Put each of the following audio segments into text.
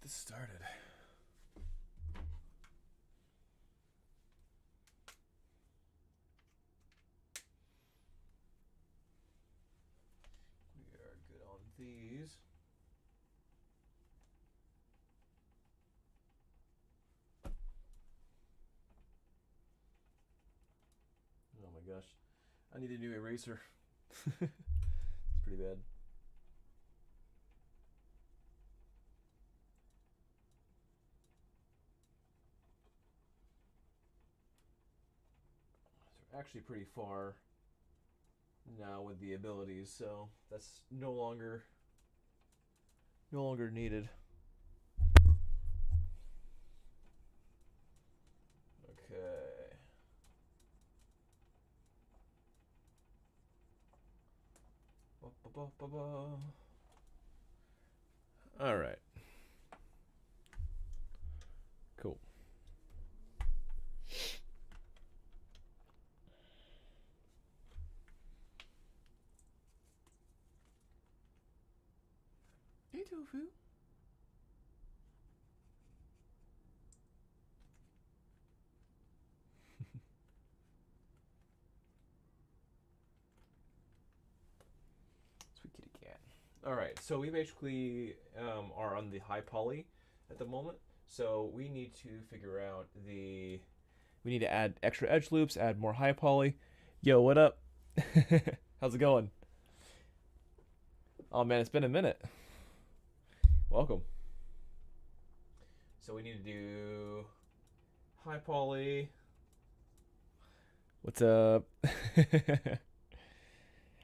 This started. We are good on these. Oh my gosh. I need a new eraser. It's pretty bad. So we're actually pretty far now with the abilities, so that's no longer needed. Okay. Ba-ba-ba-ba-ba. All right. Cool. Hey, Tofu. Sweet kitty cat. All right, so we basically are on the high poly at the moment. So we need to figure out the. We need to add extra edge loops, add more high poly. Yo, what up? How's it going? Oh man, it's been a minute. Welcome. So we need to do high poly. What's up?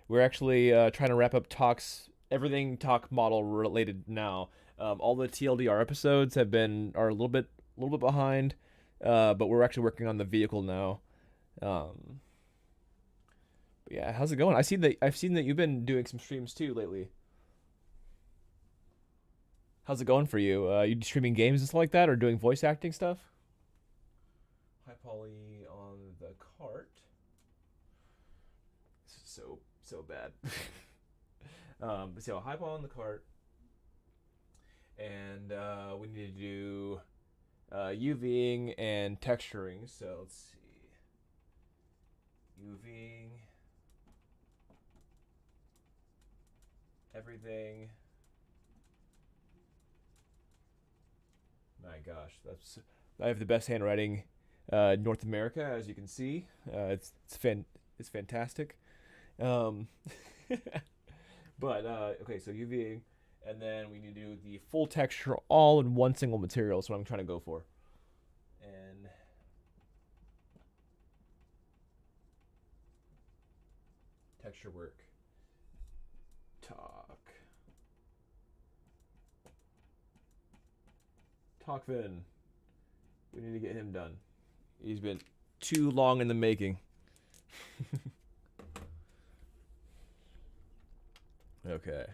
We're actually trying to wrap up talks, everything talk model related now. All the TLDR episodes are a little bit behind, but we're actually working on the vehicle now. Um, but yeah, how's it going? I've seen that you've been doing some streams too lately. How's it going for you? You streaming games and stuff like that, or doing voice acting stuff? High poly on the cart. This is so bad. So high poly on the cart, and we need to do UVing and texturing. So let's see, UVing everything. My gosh, I have the best handwriting, North America, as you can see. It's fantastic. Um, but okay, so UVing, and then we need to do the full texture all in one single material. That's what I'm trying to go for. And texture work. Talkvin. We need to get him done. He's been too long in the making. Okay.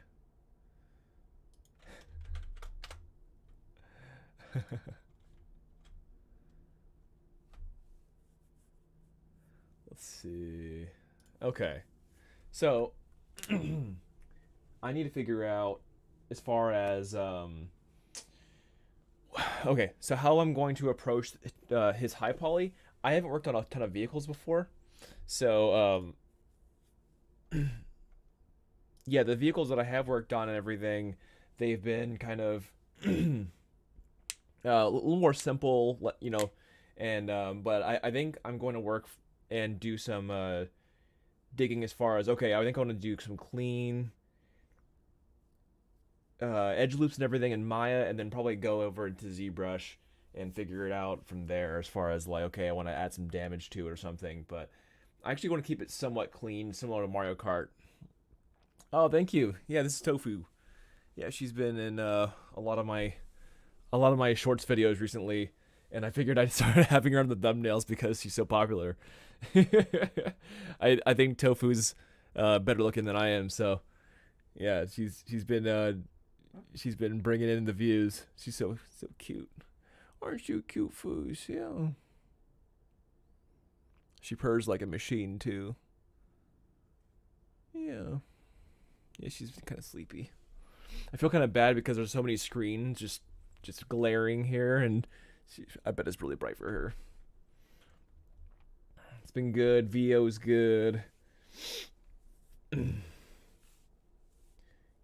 Let's see. Okay. So I need to figure out as far as okay, so how I'm going to approach his high poly. I haven't worked on a ton of vehicles before, so yeah, the vehicles that I have worked on and everything, they've been kind of a little more simple, and but I think I'm going to work and do some digging as far as okay. I think I'm going to do some clean edge loops and everything in Maya, and then probably go over into ZBrush and figure it out from there. As far as like, okay, I want to add some damage to it or something, but I actually want to keep it somewhat clean, similar to Mario Kart. Oh, thank you. Yeah, this is Tofu. Yeah, she's been in a lot of my shorts videos recently, and I figured I'd start having her on the thumbnails because she's so popular. I think Tofu's better looking than I am, so yeah, she's been bringing in the views. She's so cute. Aren't you cute, Foos? Yeah. She purrs like a machine too. Yeah. Yeah, she's kind of sleepy. I feel kind of bad because there's so many screens just just glaring here, and I bet it's really bright for her. It's been good. VO's good.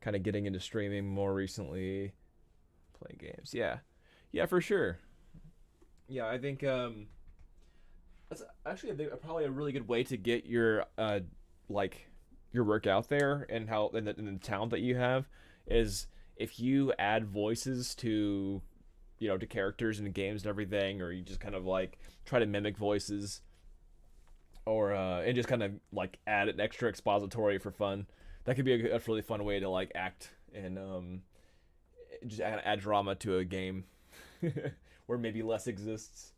Kind of getting into streaming more recently, playing games. Yeah, yeah, for sure. Yeah, I think that's actually probably a really good way to get your like your work out there, and how and the talent that you have is if you add voices to to characters in games and everything, or you just kind of like try to mimic voices, or and just kind of like add an extra expository for fun. That could be a really fun way to like act and just add drama to a game where maybe less exists.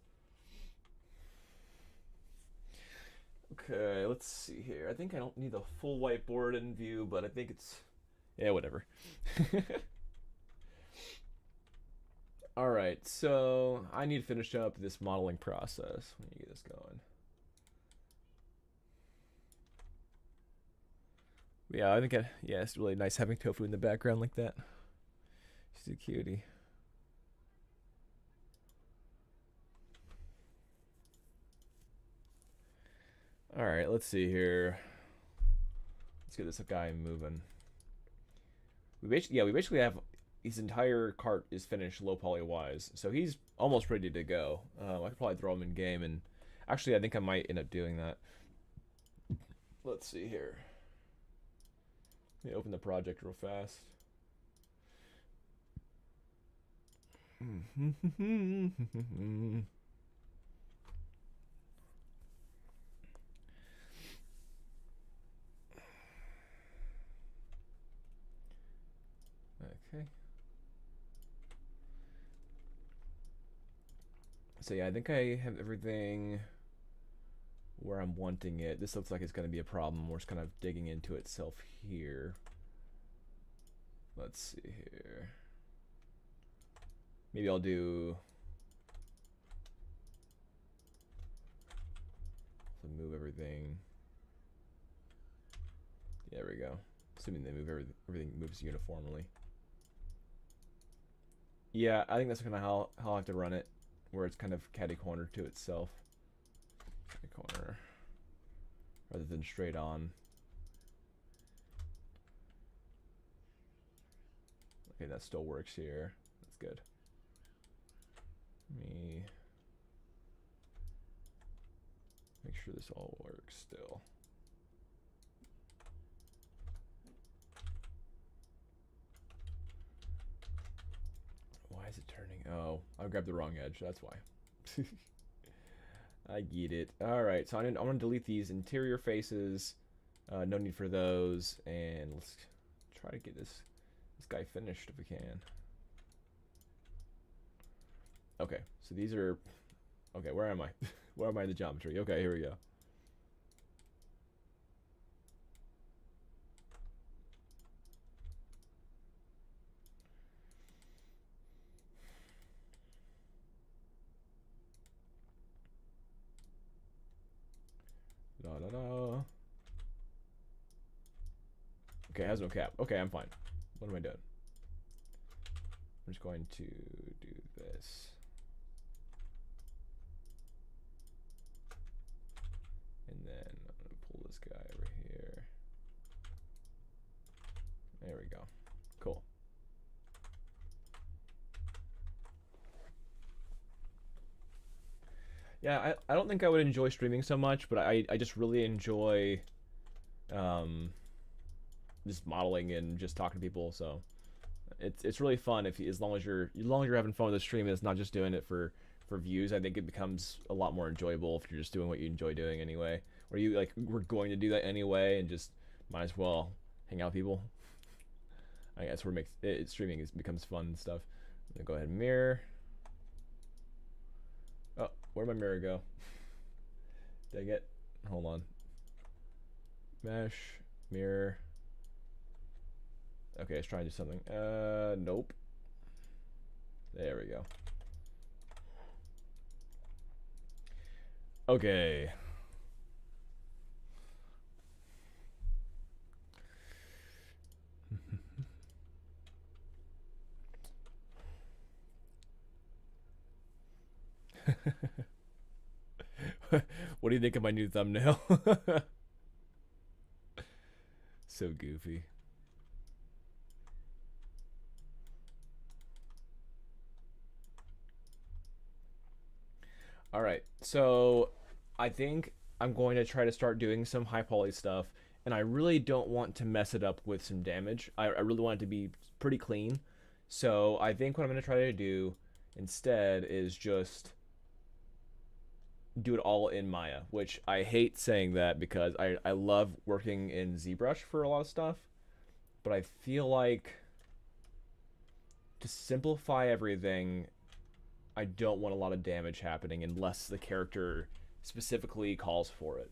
Okay, let's see here. I think I don't need the full whiteboard in view, but I think it's yeah, whatever. All right, so I need to finish up this modeling process. Let me get this going. Yeah, I think yeah, it's really nice having Tofu in the background like that. She's a cutie. All right, let's see here. Let's get this guy moving. We basically have his entire cart is finished low poly wise, so he's almost ready to go. I could probably throw him in game, and actually, I think I might end up doing that. Let's see here. Let me open the project real fast. Okay. So yeah, I think I have everything where I'm wanting it. This looks like it's going to be a problem. We're just kind of digging into itself here. Let's see here. Maybe I'll do... So move everything. There we go. Assuming they move everything moves uniformly. Yeah, I think that's kind of how I have to run it, where it's kind of catty corner to itself. Catty corner, rather than straight on. Okay, that still works here. That's good. Let me make sure this all works still. Why is it turning? Oh, I grabbed the wrong edge. That's why. I get it. All right, so I'm gonna delete these interior faces. No need for those, and let's try to get this guy finished if we can. Okay, so these are okay. Where am I? Where am I in the geometry? Okay, here we go. Da da da. Okay, it has no cap. Okay, I'm fine. What am I doing? I'm just going to do this. And then I'm going to pull this guy over here. There we go. Cool. Yeah, I don't think I would enjoy streaming so much, but I just really enjoy just modeling and just talking to people. So it's really fun if as long as you're having fun with the stream and it's not just doing it for views. I think it becomes a lot more enjoyable if you're just doing what you enjoy doing anyway. Or you like we're going to do that anyway, and just might as well hang out with people. I guess where it makes streaming becomes fun and stuff. I'm gonna go ahead and mirror. Oh, where'd my mirror go? Dang it. Hold on. Mesh, mirror. Okay, let's try and do something. Nope. There we go. Okay. What do you think of my new thumbnail? So goofy. All right. So I think I'm going to try to start doing some high poly stuff, and I really don't want to mess it up with some damage. I really want it to be pretty clean. So I think what I'm going to try to do instead is just do it all in Maya, which I hate saying that because I love working in ZBrush for a lot of stuff, but I feel like to simplify everything, I don't want a lot of damage happening unless the character specifically calls for it.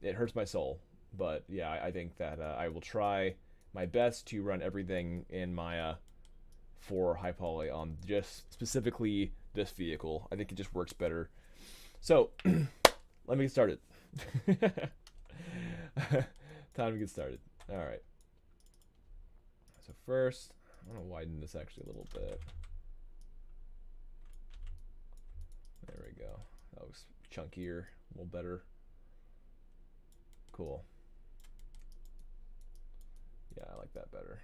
It hurts my soul, but yeah, I think that I will try my best to run everything in Maya for high poly on just specifically this vehicle. I think it just works better. So let me get started. Time to get started. All right. So first, I'm gonna widen this actually a little bit. There we go. That looks chunkier, a little better. Cool. Yeah, I like that better.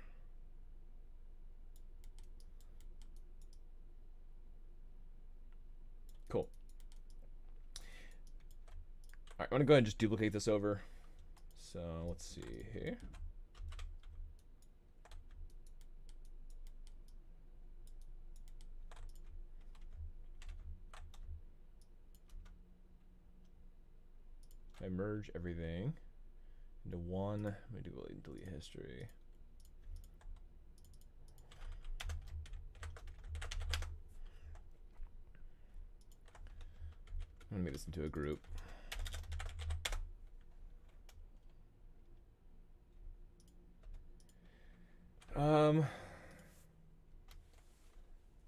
Cool. All right, I'm gonna go ahead and just duplicate this over. So let's see here. I merge everything into one. Let me delete history. I'm gonna make this into a group.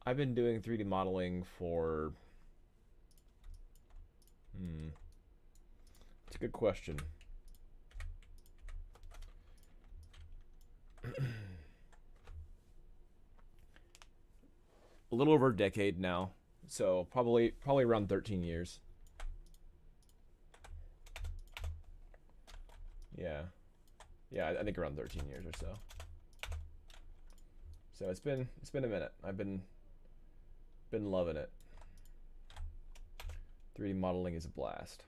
I've been doing 3D modeling for it's a good question. A little over a decade now, so probably around 13 years. Yeah, I think around 13 years or so. So it's been a minute. I've been loving it. 3D modeling is a blast.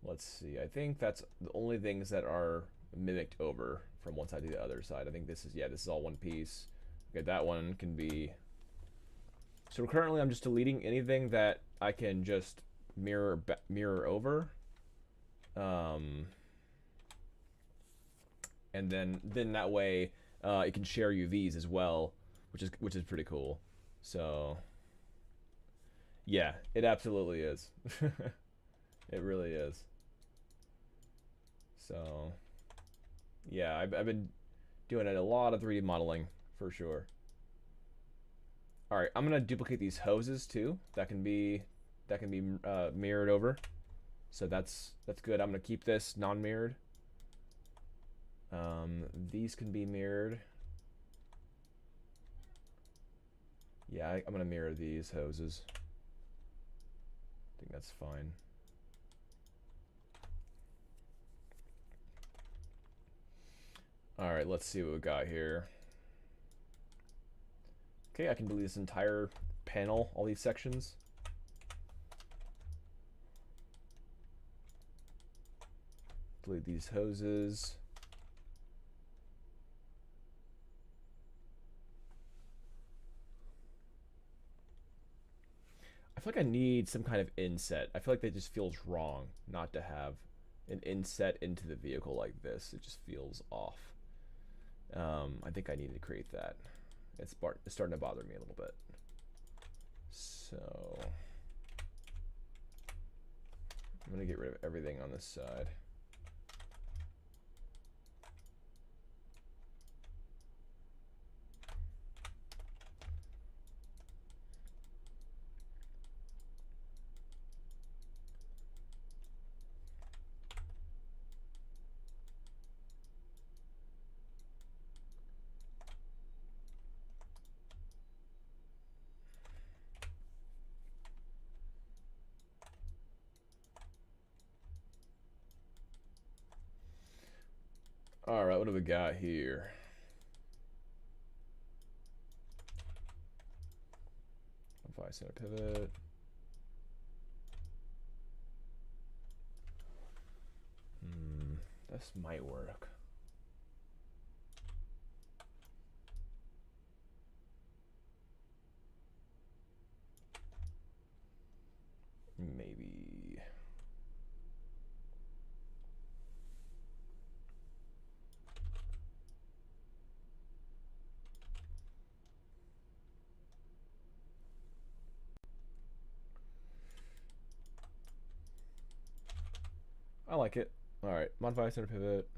Let's see. I think that's the only things that are mimicked over from one side to the other side. I think this is all one piece. Okay, that one can be. So currently, I'm just deleting anything that I can just mirror over. And then that way it can share UVs as well, which is pretty cool. So yeah, it absolutely is. It really is. So yeah, I've been doing a lot of 3D modeling for sure. All right, I'm gonna duplicate these hoses too. That can be mirrored over. So that's good. I'm gonna keep this non-mirrored. These can be mirrored. Yeah, I'm gonna mirror these hoses. I think that's fine. All right, let's see what we got here. Okay, I can delete this entire panel, all these sections. Delete these hoses. I feel like I need some kind of inset. I feel like that just feels wrong not to have an inset into the vehicle like this. It just feels off. I think I need to create that. It's starting to bother me a little bit. So I'm gonna get rid of everything on this side. All right, what do we got here? If I set a pivot. This might work. Maybe. I like it. All right, modify center pivot.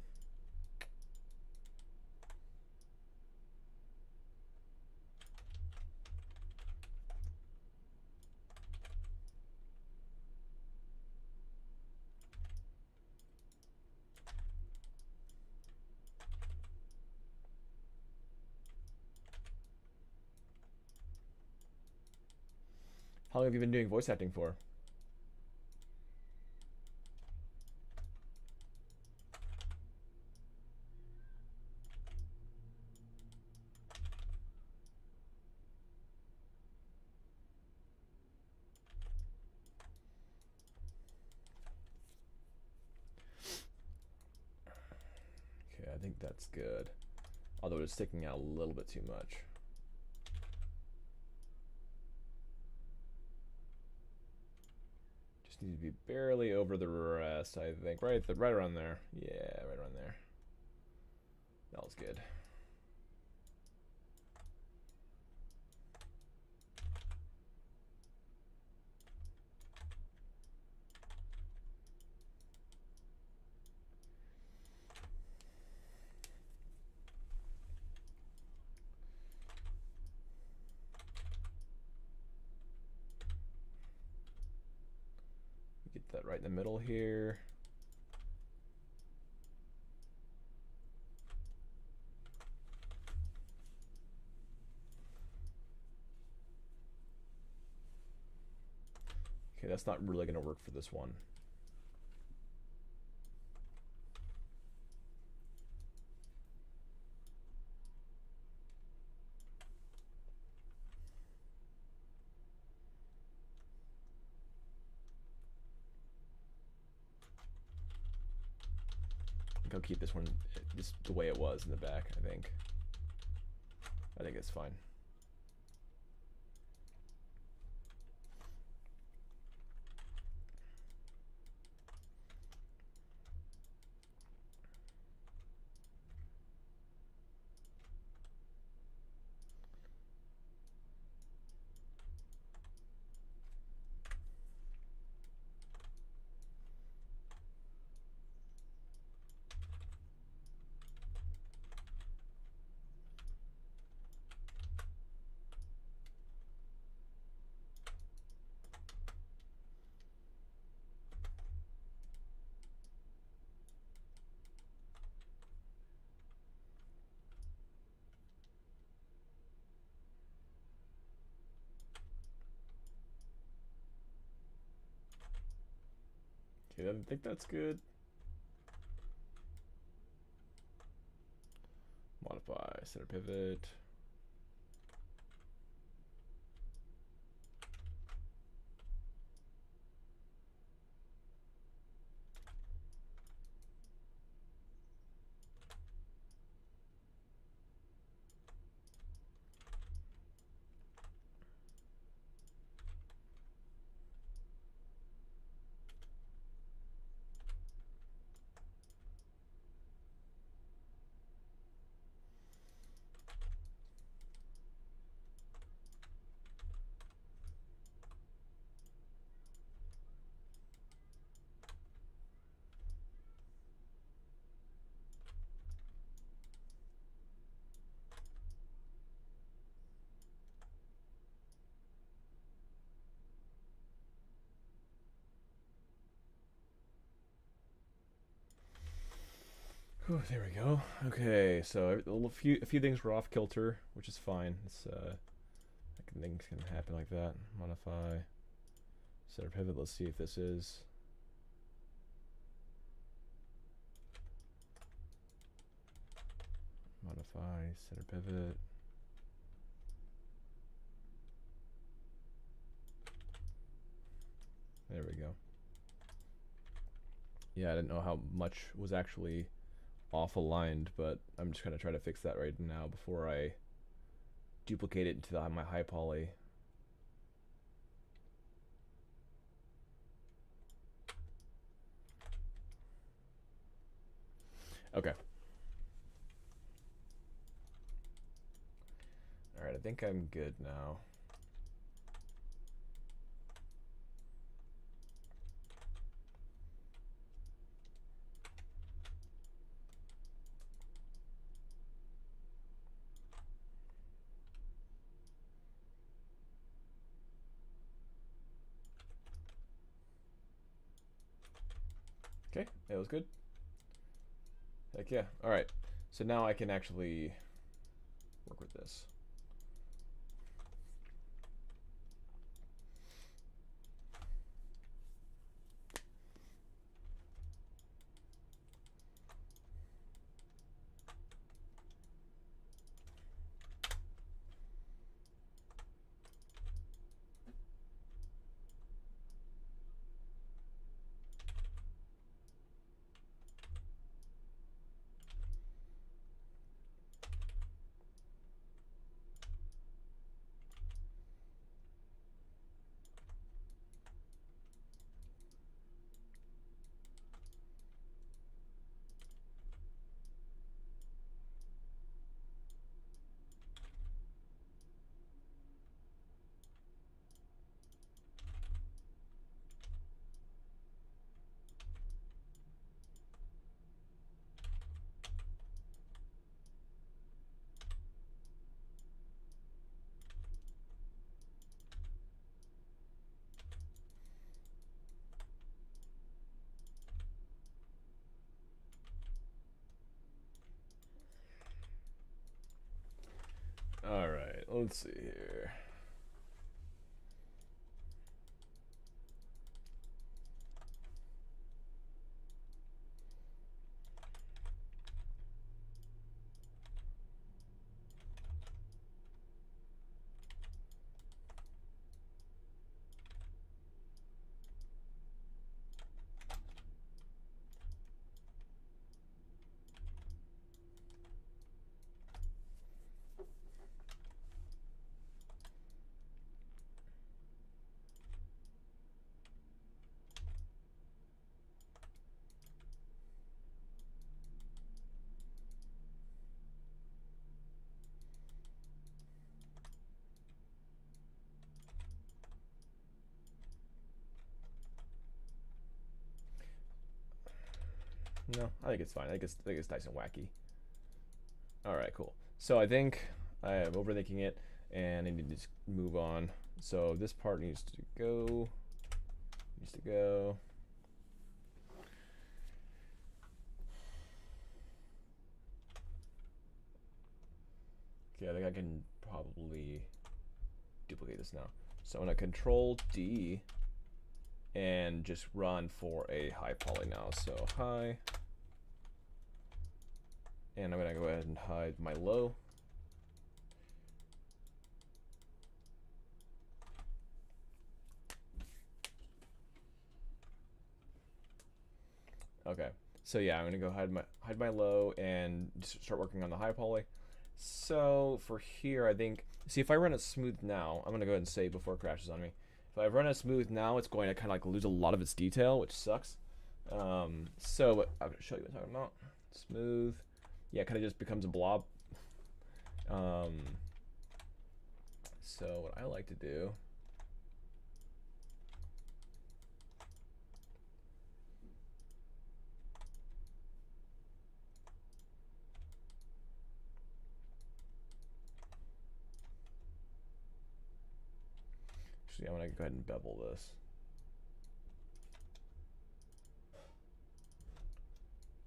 How long have you been doing voice acting for? Okay, I think that's good. Although it's sticking out a little bit too much. Just need to be barely over the rest, I think. Right around there. Yeah, right around there. That was good. Get that right in the middle here. Okay, that's not really going to work for this one. I think I'll keep this one just the way it was in the back, I think. I think it's fine. Okay, I think that's good. Modify, center pivot. Whew, there we go. Okay, so a few things were off kilter, which is fine. It's things can happen like that. Modify, center pivot. Let's see if this is. modify, center pivot. There we go. Yeah, I didn't know how much was actually off aligned, but I'm just gonna try to fix that right now before I duplicate it into my high poly. Okay. Alright, I think I'm good now. Okay, that was good. Heck yeah. Alright, so now I can actually work with this. Alright, let's see here. No, I think it's fine. I think it's nice and wacky. Alright, cool. So I think I am overthinking it, and I need to just move on. So this part needs to go. Needs to go. Okay, I think I can probably duplicate this now. So I'm gonna Control D and just run for a high poly now. So high. And I'm gonna go ahead and hide my low. Okay, so yeah, I'm gonna go hide my low and just start working on the high poly. So for here, I think, see, if I run it smooth now, I'm gonna go ahead and save before it crashes on me. If I run it smooth now, it's going to kind of like lose a lot of its detail, which sucks. So I'm gonna show you what I'm talking about. Smooth, yeah, it kind of just becomes a blob. So what I like to do, actually, I'm gonna go ahead and bevel this.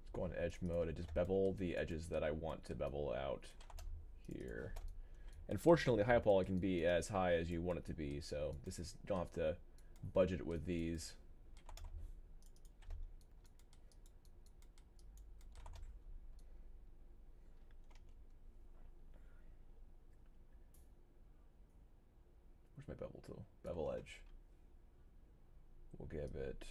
Let's go on edge mode and just bevel the edges that I want to bevel out here. And fortunately, high poly can be as high as you want it to be, so this is, you don't have to budget it with these. my bevel tool? Bevel edge. We'll give it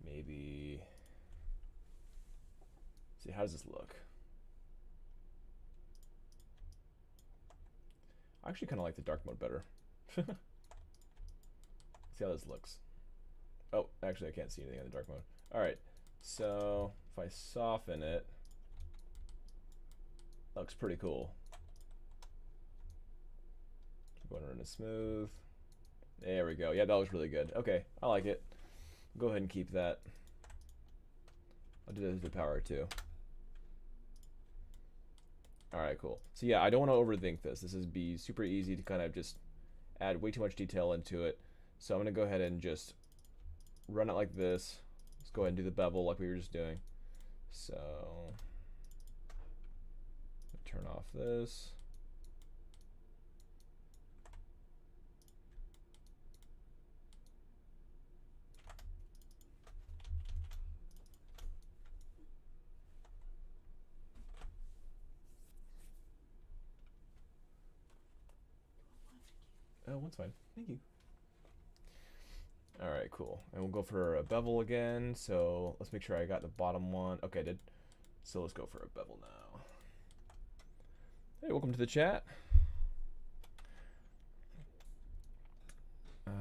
maybe. See, how does this look? I actually kind of like the dark mode better. See how this looks. Oh, actually, I can't see anything in the dark mode. All right, so if I soften it, looks pretty cool. Keep going around to smooth. There we go. Yeah, that looks really good. Okay, I like it. Go ahead and keep that. I'll do this to power too. All right, cool. So yeah, I don't want to overthink this. This is be super easy to kind of just add way too much detail into it. So I'm gonna go ahead and just run it like this. Let's go ahead and do the bevel like we were just doing. So turn off this. Oh, one's fine. Thank you. All right, cool. And we'll go for a bevel again. So let's make sure I got the bottom one. Okay, I did. So let's go for a bevel now. Hey, welcome to the chat.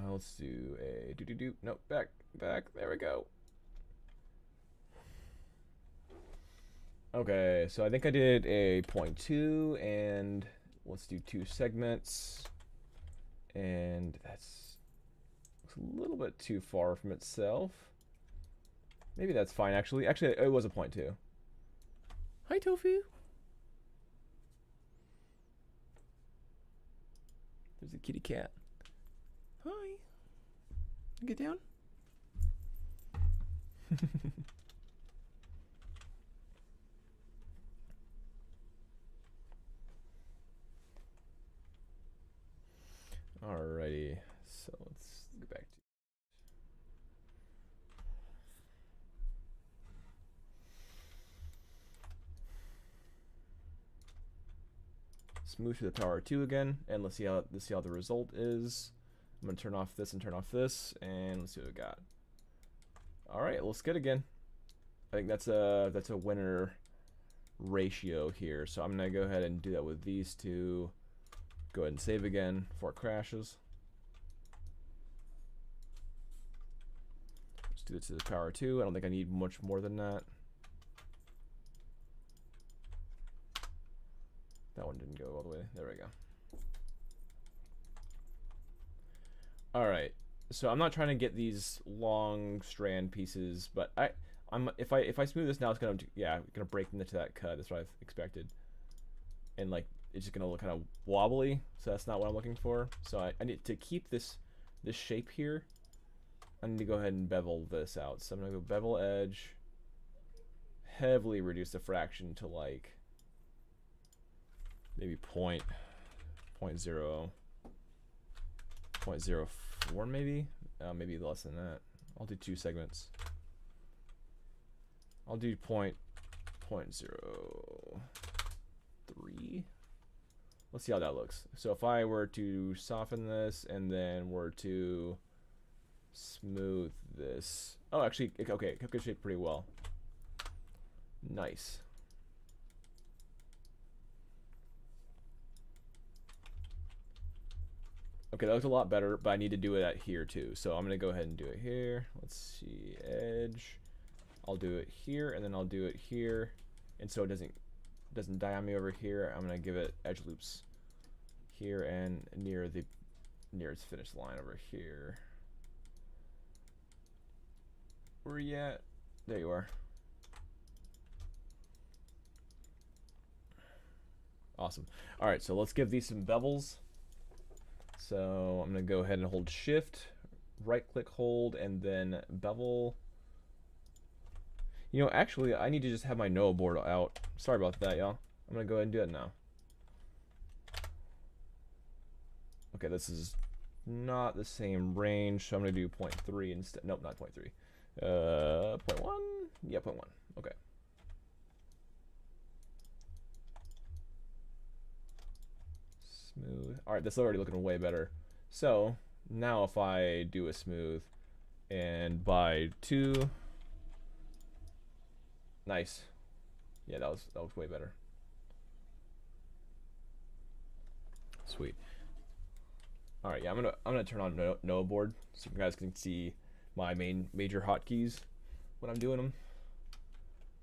Let's do a do. Nope, back. There we go. Okay, so I think I did a 0.2, and let's do 2 segments. And that's a little bit too far from itself. Maybe that's fine, actually. Actually, it was a 0.2. Hi, Tofu. There's a kitty cat. Hi. Get down. Alrighty, so let's go back to smooth to the power 2 again, and let's see how the result is. I'm gonna turn off this and turn off this, and let's see what we got. All right, looks good again. I think that's a winner ratio here. So I'm gonna go ahead and do that with these two. Go ahead and save again before it crashes. Let's do this to the power 2. I don't think I need much more than that. That one didn't go all the way. There we go. All right. So I'm not trying to get these long strand pieces, but if I smooth this now, it's gonna break into that cut. That's what I've expected, and like it's just gonna look kind of wobbly. So that's not what I'm looking for. So I need to keep this shape here. I need to go ahead and bevel this out. So I'm gonna go bevel edge, heavily reduce the fraction to like maybe 0.04 maybe. Maybe less than that. I'll do 2 segments. I'll do 0.03. Let's see how that looks. So if I were to soften this and then were to smooth this. Oh, actually, okay, it kept good shape pretty well. Nice. Okay, that looks a lot better, but I need to do it at here too. So I'm gonna go ahead and do it here. Let's see, edge. I'll do it here, and then I'll do it here, and so it doesn't die on me over here. I'm gonna give it edge loops here and near its finish line over here. Where are you at? There you are. Awesome. All right, so let's give these some bevels. So I'm gonna go ahead and hold shift, right click, hold, and then bevel. You know, actually, I need to just have my Noah board out. Sorry about that, y'all. I'm gonna go ahead and do it now. Okay, this is not the same range, so I'm gonna do 0.3 instead. Nope, not 0.3. 0.1? Yeah, 0.1. Okay. Alright, that's already looking way better. So, now if I do a smooth and by 2... Nice. Yeah, that was way better. Sweet. Alright, yeah, I'm gonna turn on Noah board so you guys can see my major hotkeys when I'm doing them.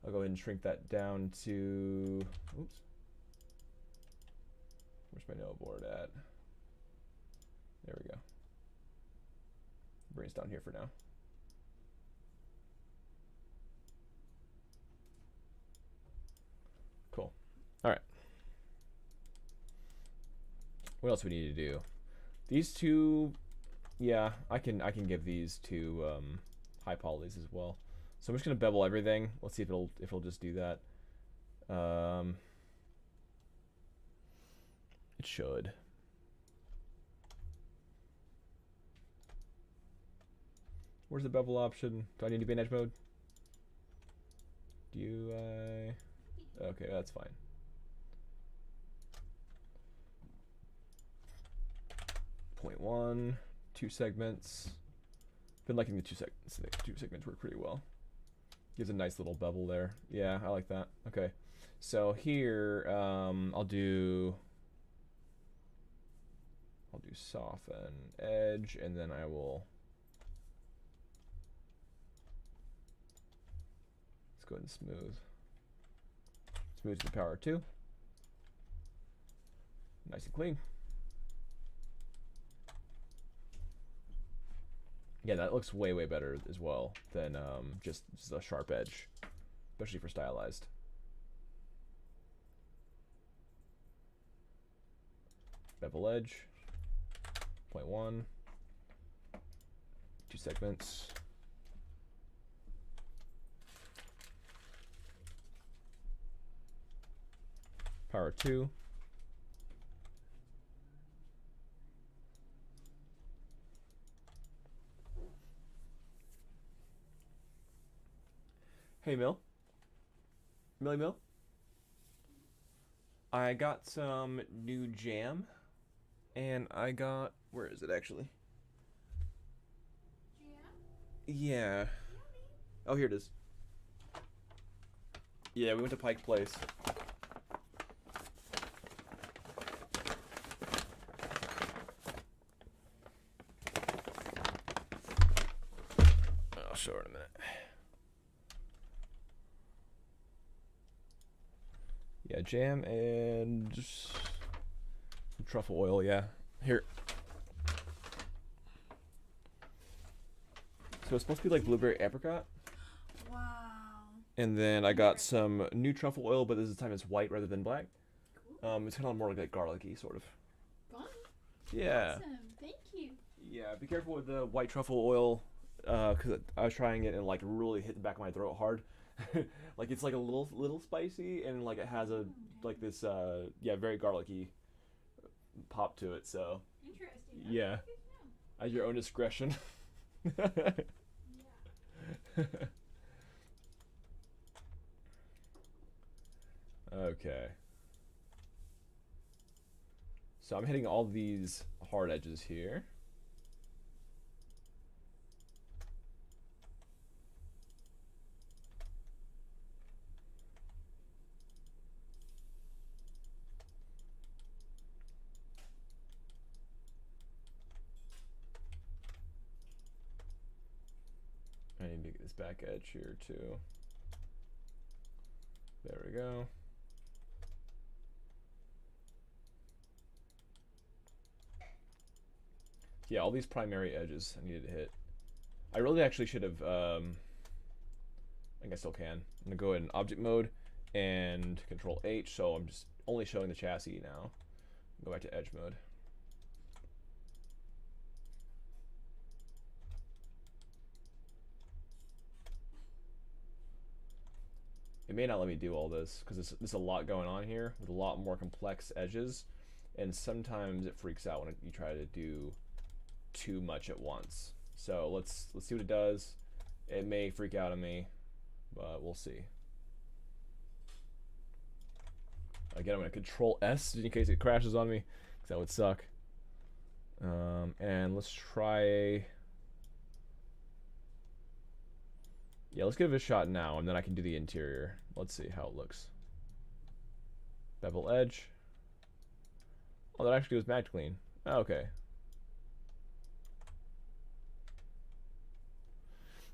I'll go ahead and shrink that down to... Oops. Where's my Noah board at? There we go. Bring it down here for now. Cool. All right. What else we need to do? These two, yeah, I can give these two high polys as well. So I'm just gonna bevel everything. Let's see if it'll just do that. It should. Where's the bevel option? Do I need to be in edge mode? Do I? Okay, that's fine. Point 1, 2 segments. Been liking the two segments work pretty well. Gives a nice little bevel there. Yeah, I like that. Okay, so here I'll do soften edge, and then I will. Let's go ahead and smooth. Smooth to the power 2. Nice and clean. Yeah, that looks way better as well than just a sharp edge, especially for stylized. Bevel edge, 0.1, 2 segments. Power 2. Hey, Millie Mill. I got some new jam, and I got, where is it actually? Jam? Yeah. Oh, here it is. Yeah, we went to Pike Place. I'll show her in a minute. Yeah, jam and just some truffle oil, yeah. Here. So it's supposed to be like blueberry apricot. Wow. And then I got some new truffle oil, but this time it's white rather than black. Cool. It's kind of more like garlicky, sort of. Fun. Yeah. Awesome. Thank you. Yeah, be careful with the white truffle oil, because I was trying it and like really hit the back of my throat hard. Like it's like a little spicy, and like it has a like this yeah, very garlicky pop to it. So interesting. yeah, at your own discretion. Yeah. Okay. So I'm hitting all these hard edges here. I need to get this back edge here too. There we go. Yeah, all these primary edges I needed to hit. I really actually should have, I think I still can. I'm gonna go in object mode and Control H, so I'm just only showing the chassis now. Go back to edge mode. It may not let me do all this because there's a lot going on here with a lot more complex edges, and sometimes it freaks out when you try to do too much at once. So let's see what it does. It may freak out on me, but we'll see. Again, I'm gonna Control S in case it crashes on me, because that would suck. And let's try. Yeah, let's give it a shot now, and then I can do the interior. Let's see how it looks. Bevel edge. Oh, that actually was matte clean. Oh, okay.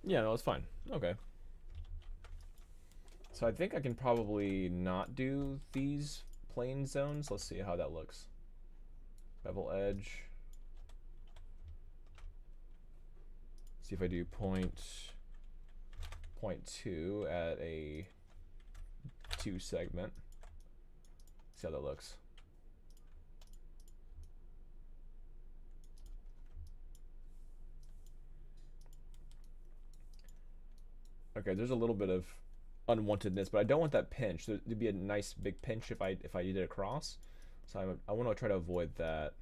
Yeah, no, it's fine. Okay. So I think I can probably not do these plane zones. Let's see how that looks. Bevel edge. See if I do point 0.2 at a 2 segment. See how that looks. Okay, there's a little bit of unwantedness, but I don't want that pinch. There'd be a nice big pinch if I did it across. So I want to try to avoid that.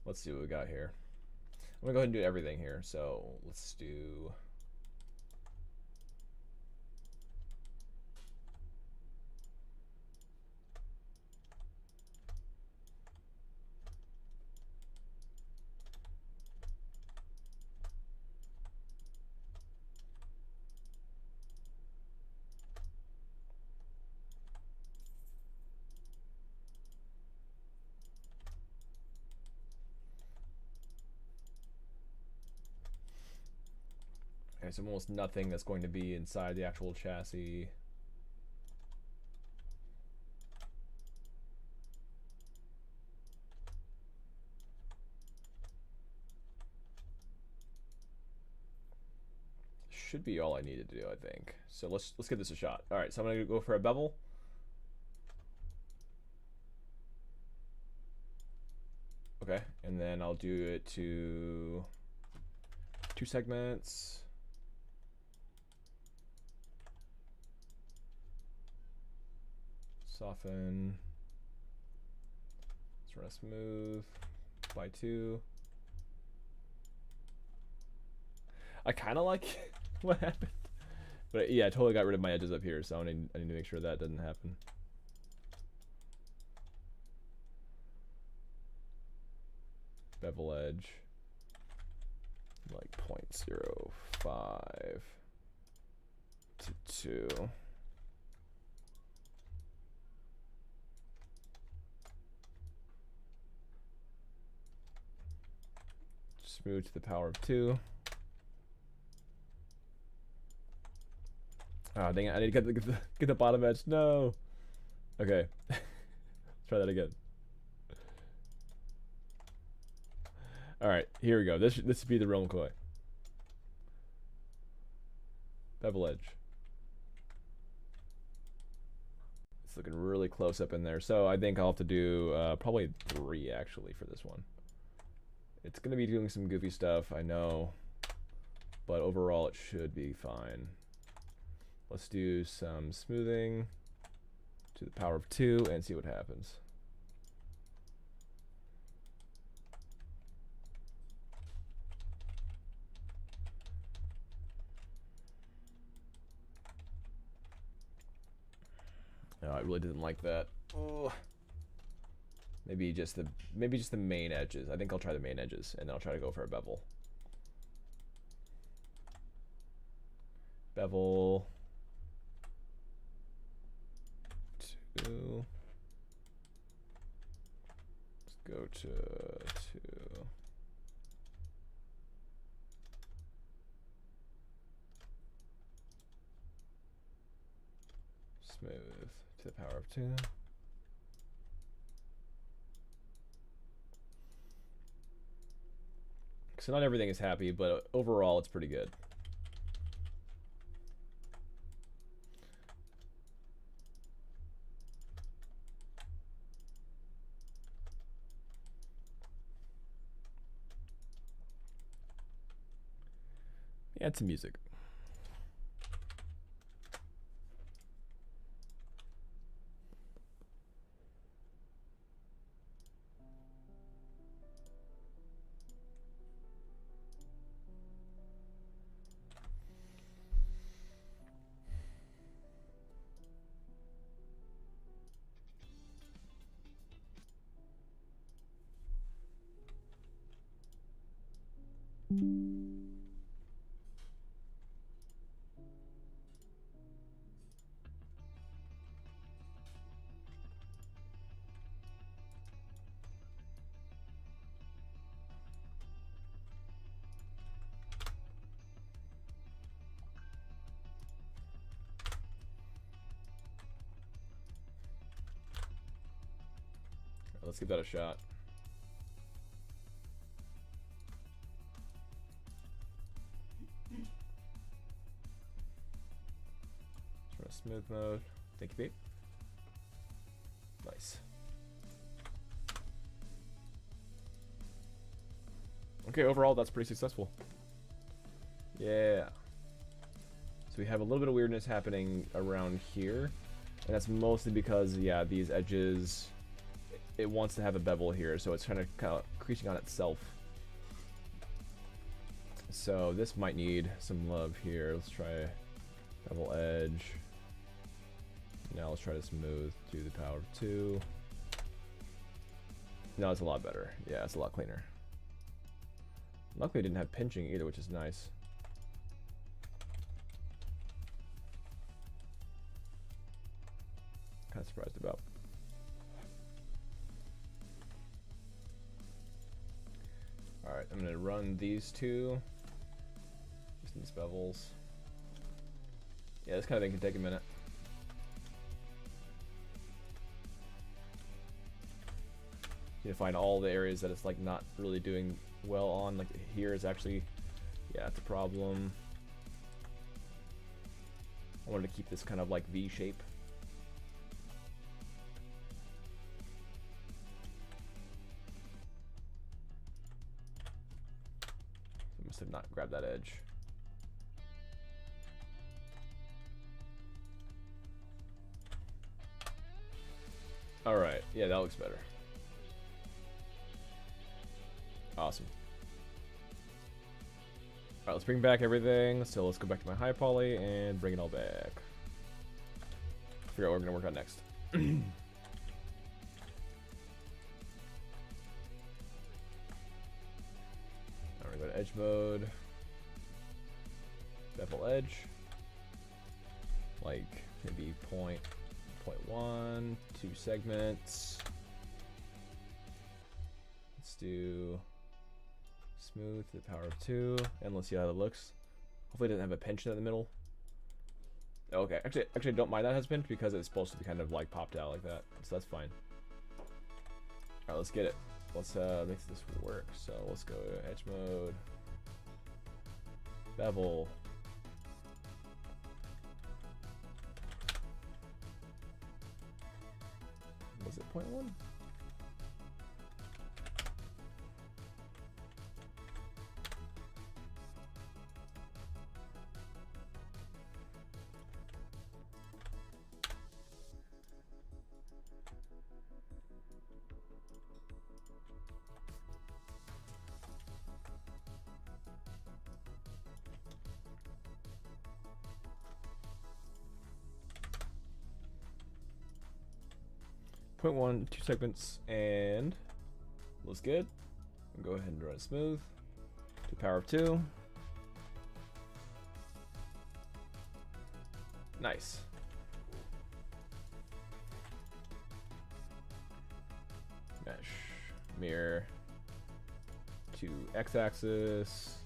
Let's see what we got here. I'm gonna go ahead and do everything here. So let's do. Okay, so almost nothing that's going to be inside the actual chassis. Should be all I needed to do, I think. So let's give this a shot. All right, so I'm gonna go for a bevel. Okay, and then I'll do it to 2 segments. Soften. Let's run a smooth by 2. I kind of like what happened, but yeah, I totally got rid of my edges up here, so I need to make sure that doesn't happen. Bevel edge, like 0.05 to 2. Smooth to the power of 2. Ah, dang it, I need to get the bottom edge. No. Okay. Let's try that again. Alright, here we go. This should be the real McCoy. Bevel edge. It's looking really close up in there. So I think I'll have to do probably 3 actually for this one. It's going to be doing some goofy stuff, I know. But overall it should be fine. Let's do some smoothing to the power of 2 and see what happens. No, I really didn't like that. Ugh. Maybe just the main edges. I think I'll try the main edges and then I'll try to go for a bevel. Bevel 2. Let's go to 2. Smooth to the power of 2. So not everything is happy, but overall it's pretty good. Add some music. Let's give that a shot. Run a smooth mode. Thank you, Pete. Nice. Okay, overall, that's pretty successful. Yeah. So we have a little bit of weirdness happening around here. And that's mostly because, yeah, these edges, it wants to have a bevel here, so it's kind of creasing on itself. So this might need some love here. Let's try bevel edge. Now let's try to smooth to the power of 2. No, it's a lot better. Yeah, it's a lot cleaner. Luckily it didn't have pinching either, which is nice. Kind of surprised about. Alright, I'm gonna run these two. Just these bevels. Yeah, this kind of thing can take a minute. You need to find all the areas that it's like not really doing well on. Like here is actually, yeah, it's a problem. I wanted to keep this kind of like V shape. I must have not grabbed that edge. Alright, yeah, that looks better. Awesome. Alright, let's bring back everything. So let's go back to my high poly and bring it all back. Figure out what we're gonna work on next. Alright, go to edge mode. Bevel edge. Like maybe point 0.1, 2 segments. Let's do smooth to the power of 2, and let's see how that looks. Hopefully it doesn't have a pinch in the middle. Okay, actually don't mind that has pinch because it's supposed to be kind of like popped out like that, so that's fine. Alright, let's get it. Let's make this work. So let's go to edge mode, bevel. Was it 0.1? Point 1, 2 segments, and looks good. Go ahead and run it smooth to power of 2. Nice. Mesh, mirror to x-axis.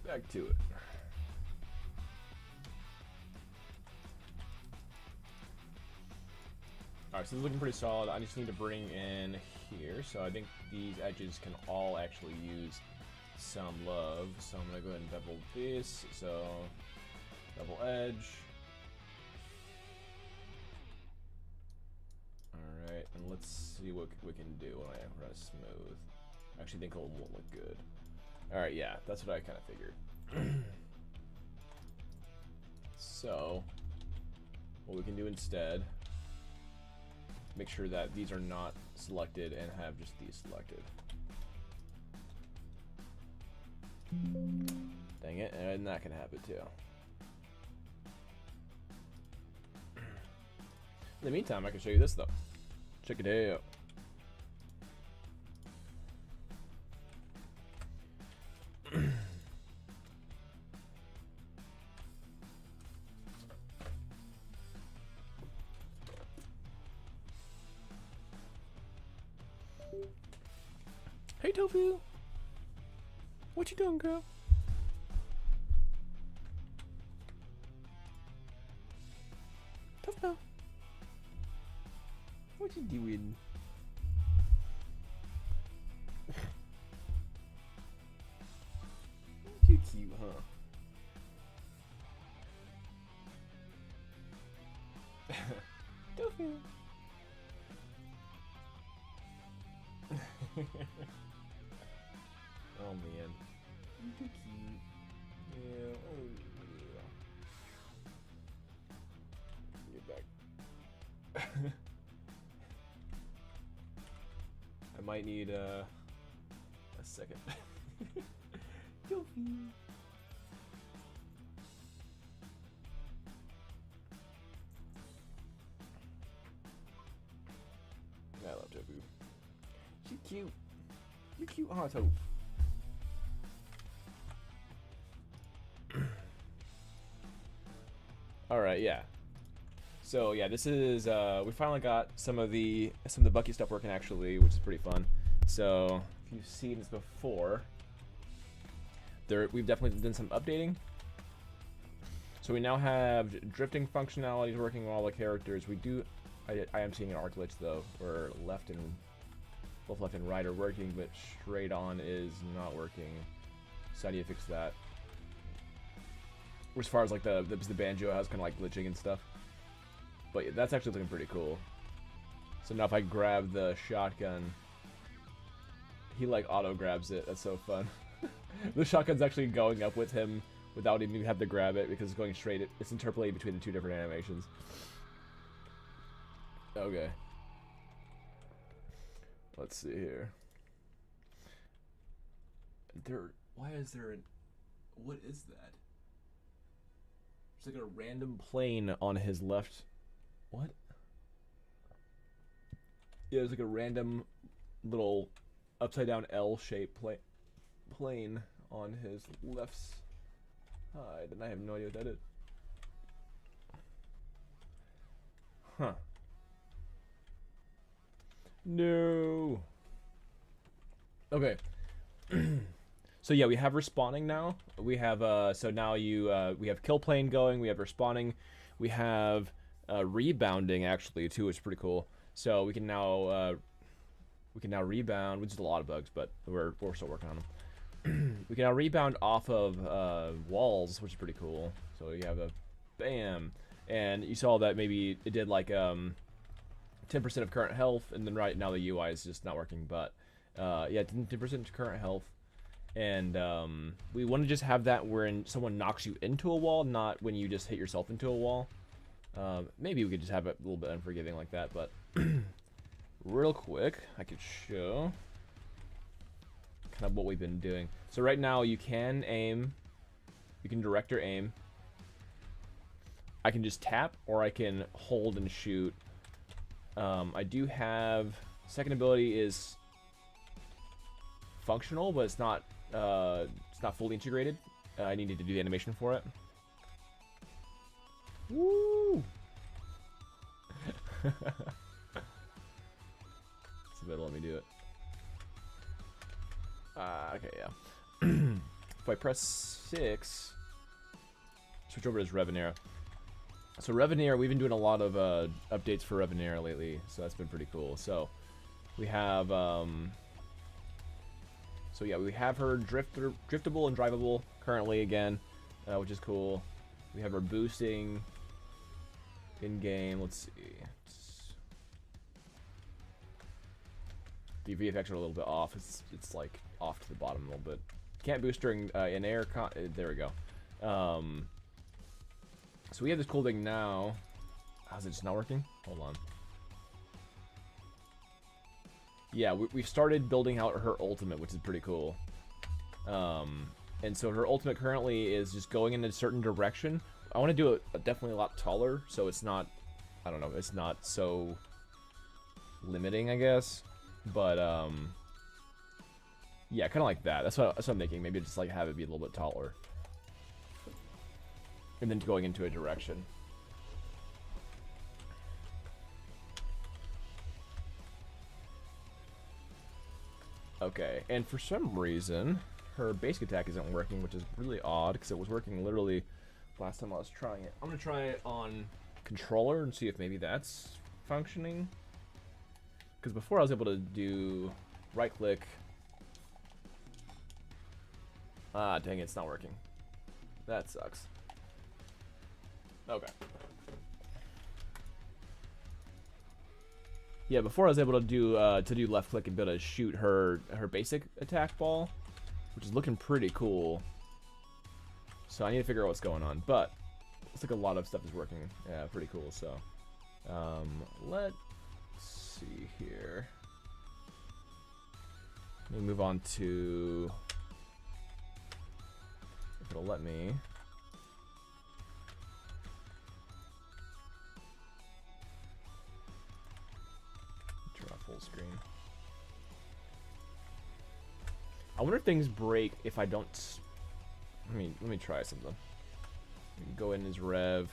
Back to it. Alright, so this is looking pretty solid. I just need to bring in here. So I think these edges can all actually use some love. So I'm going to go ahead and bevel this. So, bevel edge. Alright, and let's see what we can do when I run a smooth. I actually think it won't look good. Alright, yeah, that's what I kind of figured. So, what we can do instead, make sure that these are not selected and have just these selected. Dang it, and that can happen too. In the meantime, I can show you this though. Check it out. Hey Tofu, what you doing, girl? Tofu, what you doing? Too cute, huh? Tofu. Oh man, you're too cute. Yeah. Oh yeah. Get back. I might need a second. Tofu. I love Tofu. She's cute. You're cute, huh, Tofu? Alright, yeah. So yeah, this is we finally got some of the Bucky stuff working actually, which is pretty fun. So if you've seen this before, we've definitely done some updating. So we now have drifting functionalities working on all the characters. I am seeing an arc glitch though, where both left and right are working, but straight on is not working. So I need to fix that. As far as like the banjo has kind of like glitching and stuff. But yeah, that's actually looking pretty cool. So now if I grab the shotgun, he like auto grabs it. That's so fun. The shotgun's actually going up with him without even having to grab it because it's going straight. It's interpolating between the two different animations. Okay. Let's see here. Why is there an... What is that? There's like a random plane on his left... What? Yeah, there's like a random little upside down L-shaped plane on his left side, and I have no idea what that is. Huh. No. Okay. So yeah, we have respawning now. We have so now we have kill plane going. We have respawning. We have rebounding actually too, which is pretty cool. So we can now rebound, which is a lot of bugs, but we're still working on them. We can now rebound off of walls, which is pretty cool. So you have a bam, and you saw that maybe it did like 10% of current health, and then right now the UI is just not working. But yeah, 10% current health, and we want to just have that when someone knocks you into a wall, not when you just hit yourself into a wall. Maybe we could just have it a little bit unforgiving like that, but real quick, I could show kind of what we've been doing. So right now you can aim, you can direct your aim. I can just tap, or I can hold and shoot. I do have, second ability is functional, but it's not fully integrated. I needed to do the animation for it. Woo! So better let me do it. Okay, yeah. if I press 6, switch over to Revenera. So Revenera, we've been doing a lot of updates for Revenera lately, so that's been pretty cool. So we have, so yeah, we have her driftable and drivable currently again, which is cool. We have her boosting in game. Let's see. The VFX are a little bit off. It's like off to the bottom a little bit. Can't boost during in air. There we go. So we have this cool thing now. How's it just not working? Hold on. Yeah, we've started building out her ultimate, which is pretty cool. And so her ultimate currently is just going in a certain direction. I want to do it definitely a lot taller, so it's not, I don't know, it's not so limiting, I guess. But, yeah, kind of like that. That's what I'm thinking. Maybe just like have it be a little bit taller. And then going into a direction. Okay, and for some reason, her basic attack isn't working, which is really odd, because it was working literally last time I was trying it. I'm going to try it on controller and see if maybe that's functioning. Because before I was able to do right click. Ah, dang it, it's not working. That sucks. Okay. Yeah, before I was able to do left click and be able to shoot her basic attack ball, which is looking pretty cool. So I need to figure out what's going on, but looks like a lot of stuff is working. Yeah, pretty cool. So let's see here. Let me move on to, if it'll let me. Turn off full screen. I wonder if things break if I don't. Let me try something. Go in as Rev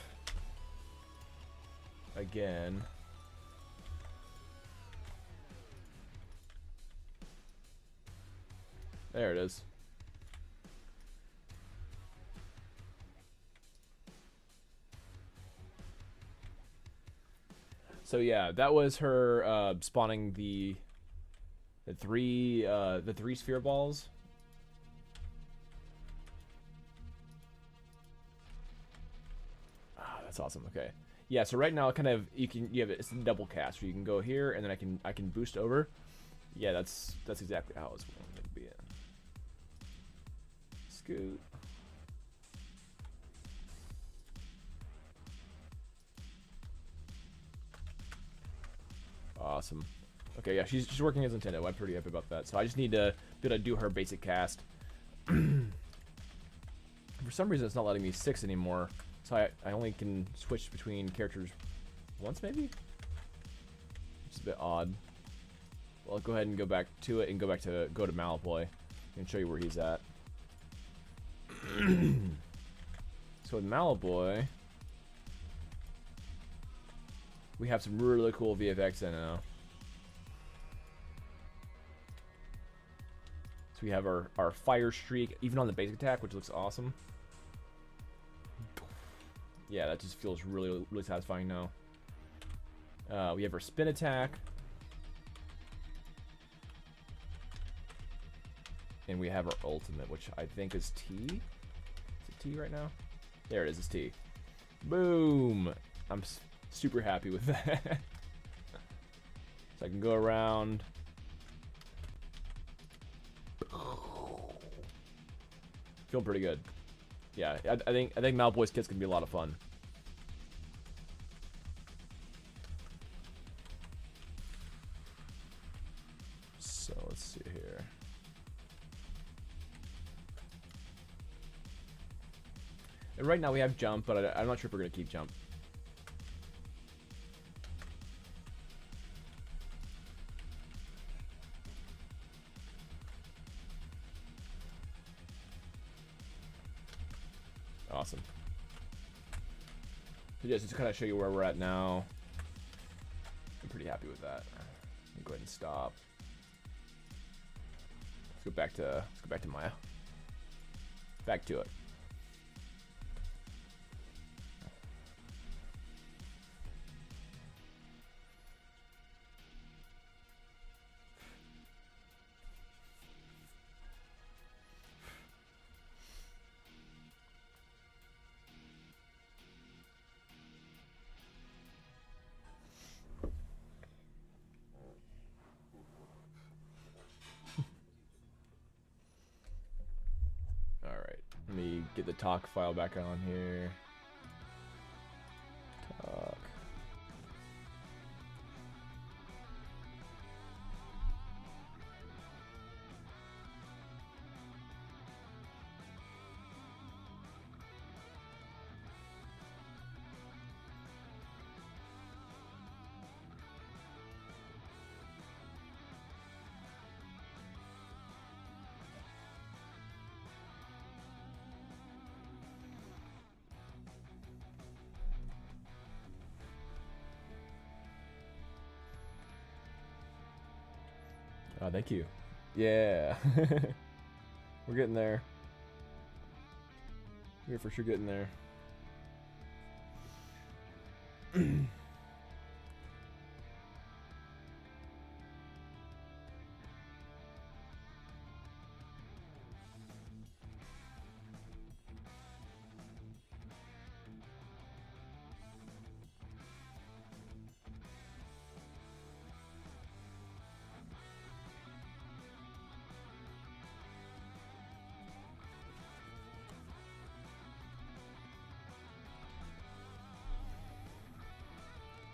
again. There it is. So yeah, that was her spawning the three sphere balls. Ah, that's awesome. Okay. Yeah, so right now kind of you have it's a double cast where you can go here and then I can boost over. Yeah, that's exactly how it's going to be. Scoot. Awesome. Okay, yeah, she's working as intended. I'm pretty happy about that. So I just need to be able to do her basic cast. For some reason, it's not letting me 6 anymore. So I only can switch between characters once, maybe? It's a bit odd. Well, I'll go ahead and go back to it and go to Malaploy and show you where he's at. So with Malaploy, we have some really cool VFX in now. So we have our fire streak, even on the basic attack, which looks awesome. Yeah, that just feels really, really satisfying now. We have our spin attack. And we have our ultimate, which I think is T. Is it T right now? There it is, it's T. Boom! I'm super happy with that. So I can go around. Feeling pretty good. Yeah, I think Malaploy's kit's gonna be a lot of fun. So let's see here. And right now we have jump, but I'm not sure if we're gonna keep jump. Awesome. So just to kind of show you where we're at now, I'm pretty happy with that. Let me go ahead and stop. Let's go back to Maya. Back to it. Alright, let me get the talk file back on here. Talk. Oh, thank you. Yeah. We're getting there. We're for sure getting there.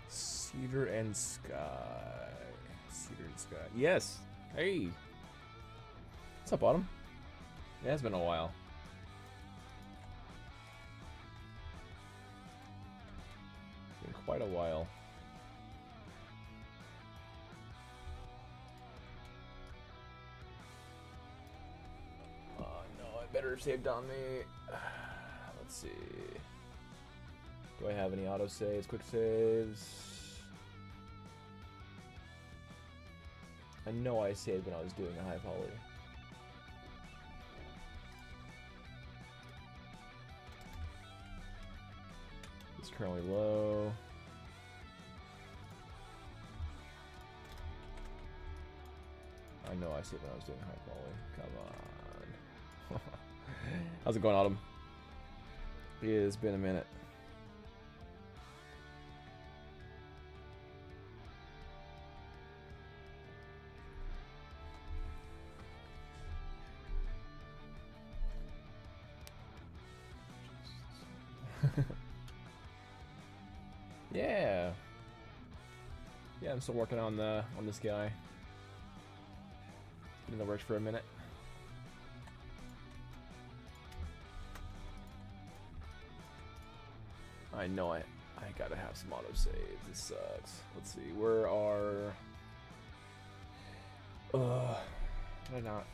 Cedar and Sky. Cedar and Sky. Yes. Hey. What's up, Autumn? It has been a while. It's been quite a while. Oh no, I better have saved on me. Let's see. Do I have any auto saves, quick saves? I know I saved when I was doing a high poly. It's currently low. I know I saved when I was doing high poly. Come on. How's it going, Autumn? It's been a minute. Yeah. Yeah, I'm still working on this guy. Been in the works for a minute. I know I gotta have some auto saves. This sucks. Let's see. Where are did I not?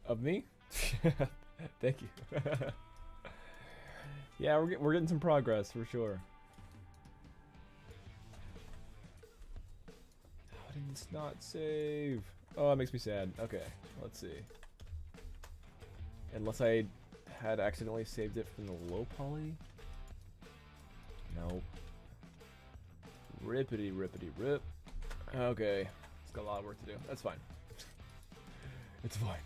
Of me? Thank you. Yeah, we're getting some progress for sure. How did this not save? Oh, it makes me sad. Okay, let's see. Unless I had accidentally saved it from the low poly? Nope. Rippity rip. Okay, it's got a lot of work to do. That's fine. It's fine.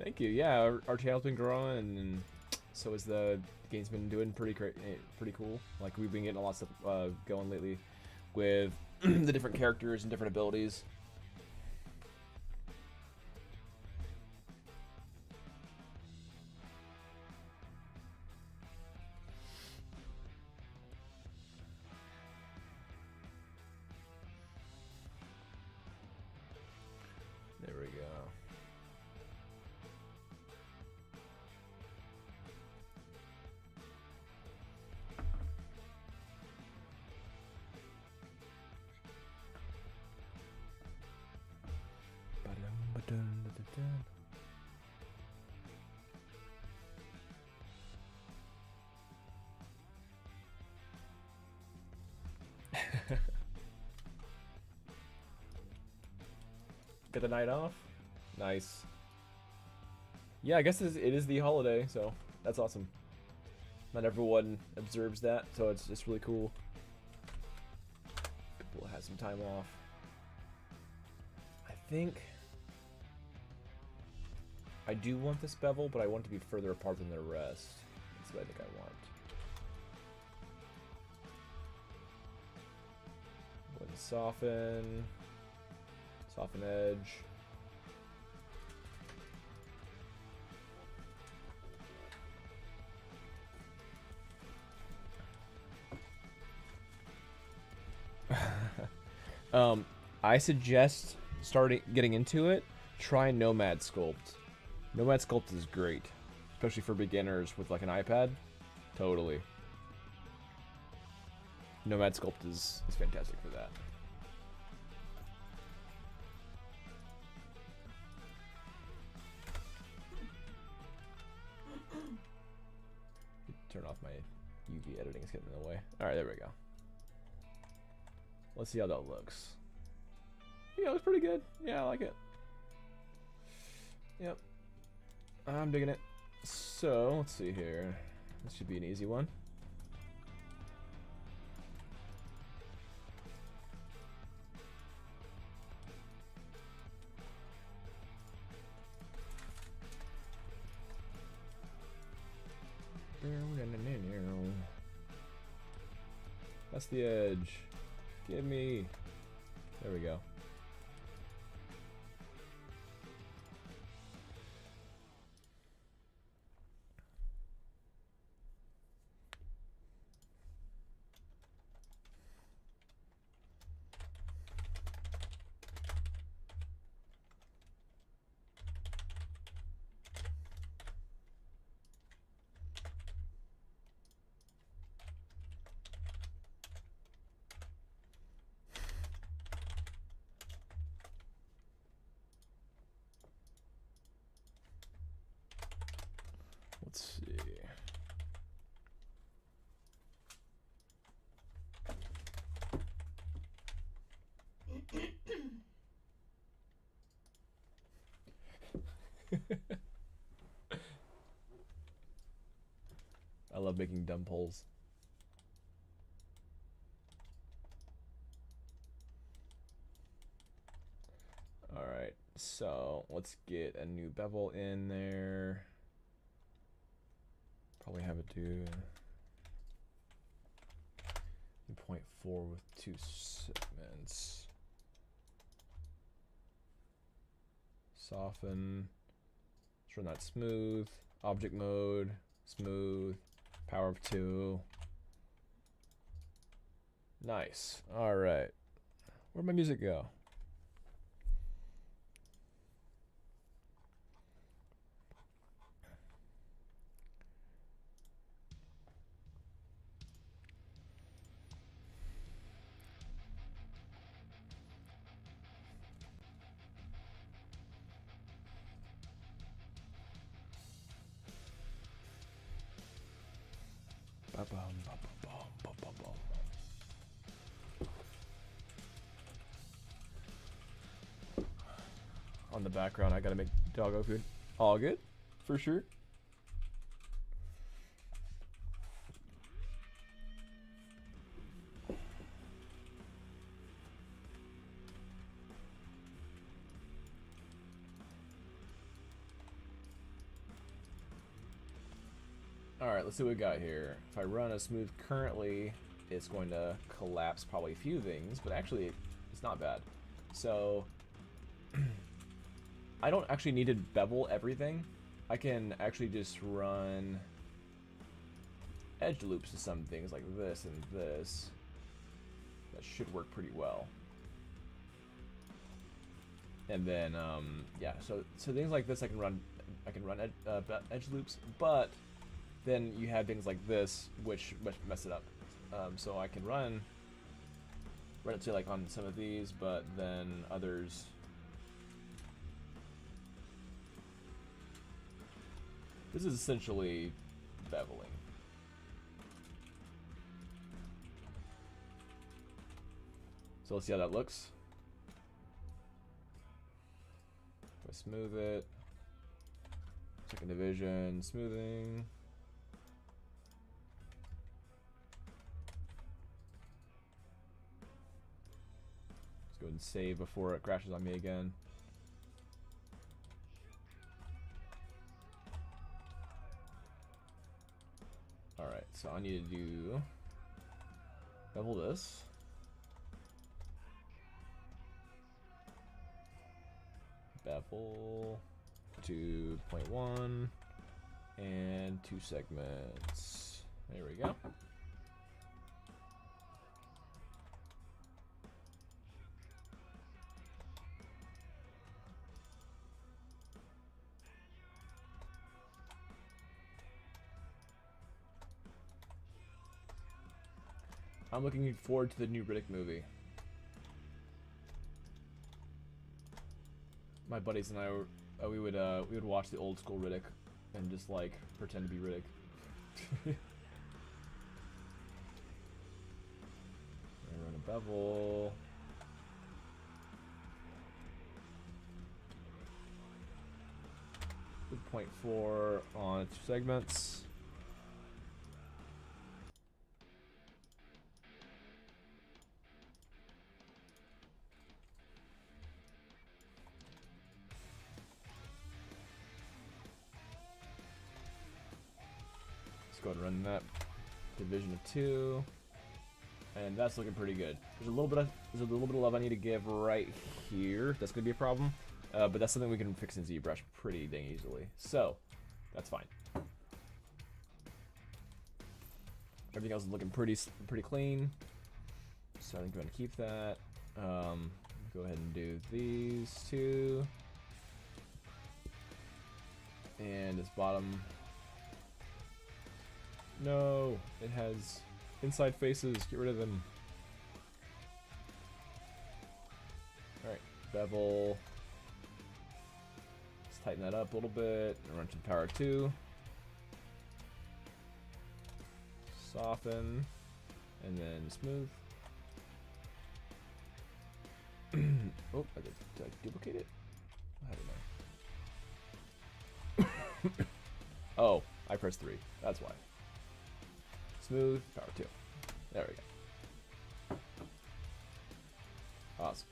Thank you. Yeah, our channel's been growing, and so is the game's been doing pretty cool. Like we've been getting a lot of stuff going lately with the different characters and different abilities. There we go. Get the night off. Nice. Yeah, I guess it is the holiday, so that's awesome. Not everyone observes that, so it's just really cool. People have some time off. I think I do want this bevel, but I want it to be further apart than the rest. That's what I think I want. Wouldn't soften. Soften edge. I suggest getting into it. Try Nomad Sculpt. Nomad Sculpt is great, especially for beginners with like an iPad. Totally. Nomad Sculpt is fantastic for that. Turn off my UV editing, it's getting in the way. Alright, there we go. Let's see how that looks. Yeah, it was pretty good. Yeah, I like it. Yep. I'm digging it. So, let's see here. This should be an easy one. That's the edge. Give me. There we go. Let's see. I love making dumb polls. Alright, so let's get a new bevel in there. Probably have it do 0.4 with 2 segments. Soften. Let's run that smooth. Object mode. Smooth. Power of 2. Nice. Alright. Where'd my music go? On the background, I gotta make doggo food. All good, for sure. Alright, let's see what we got here. If I run a smooth currently, it's going to collapse probably a few things, but actually, it's not bad. So, I don't actually need to bevel everything. I can actually just run edge loops to some things like this and this. That should work pretty well. And then, yeah, so things like this I can run edge loops, but then you have things like this, which mess it up. So I can run it to like on some of these, but then others This is essentially beveling. So let's see how that looks. If I smooth it. Second division, smoothing. Let's go ahead and save before it crashes on me again. Alright, so I need to do bevel this. Bevel to 0.1 and 2 segments. There we go. I'm looking forward to the new Riddick movie. My buddies and I we would watch the old school Riddick and just like pretend to be Riddick. Run a bevel. With 0.4 on 2 segments. Go ahead and run that division of 2, and that's looking pretty good. There's a little bit of love I need to give right here. That's gonna be a problem, but that's something we can fix in ZBrush pretty dang easily. So that's fine. Everything else is looking pretty clean, so I think I'm gonna keep that. Go ahead and do these 2, and this bottom. No, it has inside faces. Get rid of them. Alright, bevel. Let's tighten that up a little bit. And run to power 2. Soften. And then smooth. Oh, did I duplicate it? I don't know. Oh, I pressed 3. That's why. Smooth, power 2. There we go. Awesome.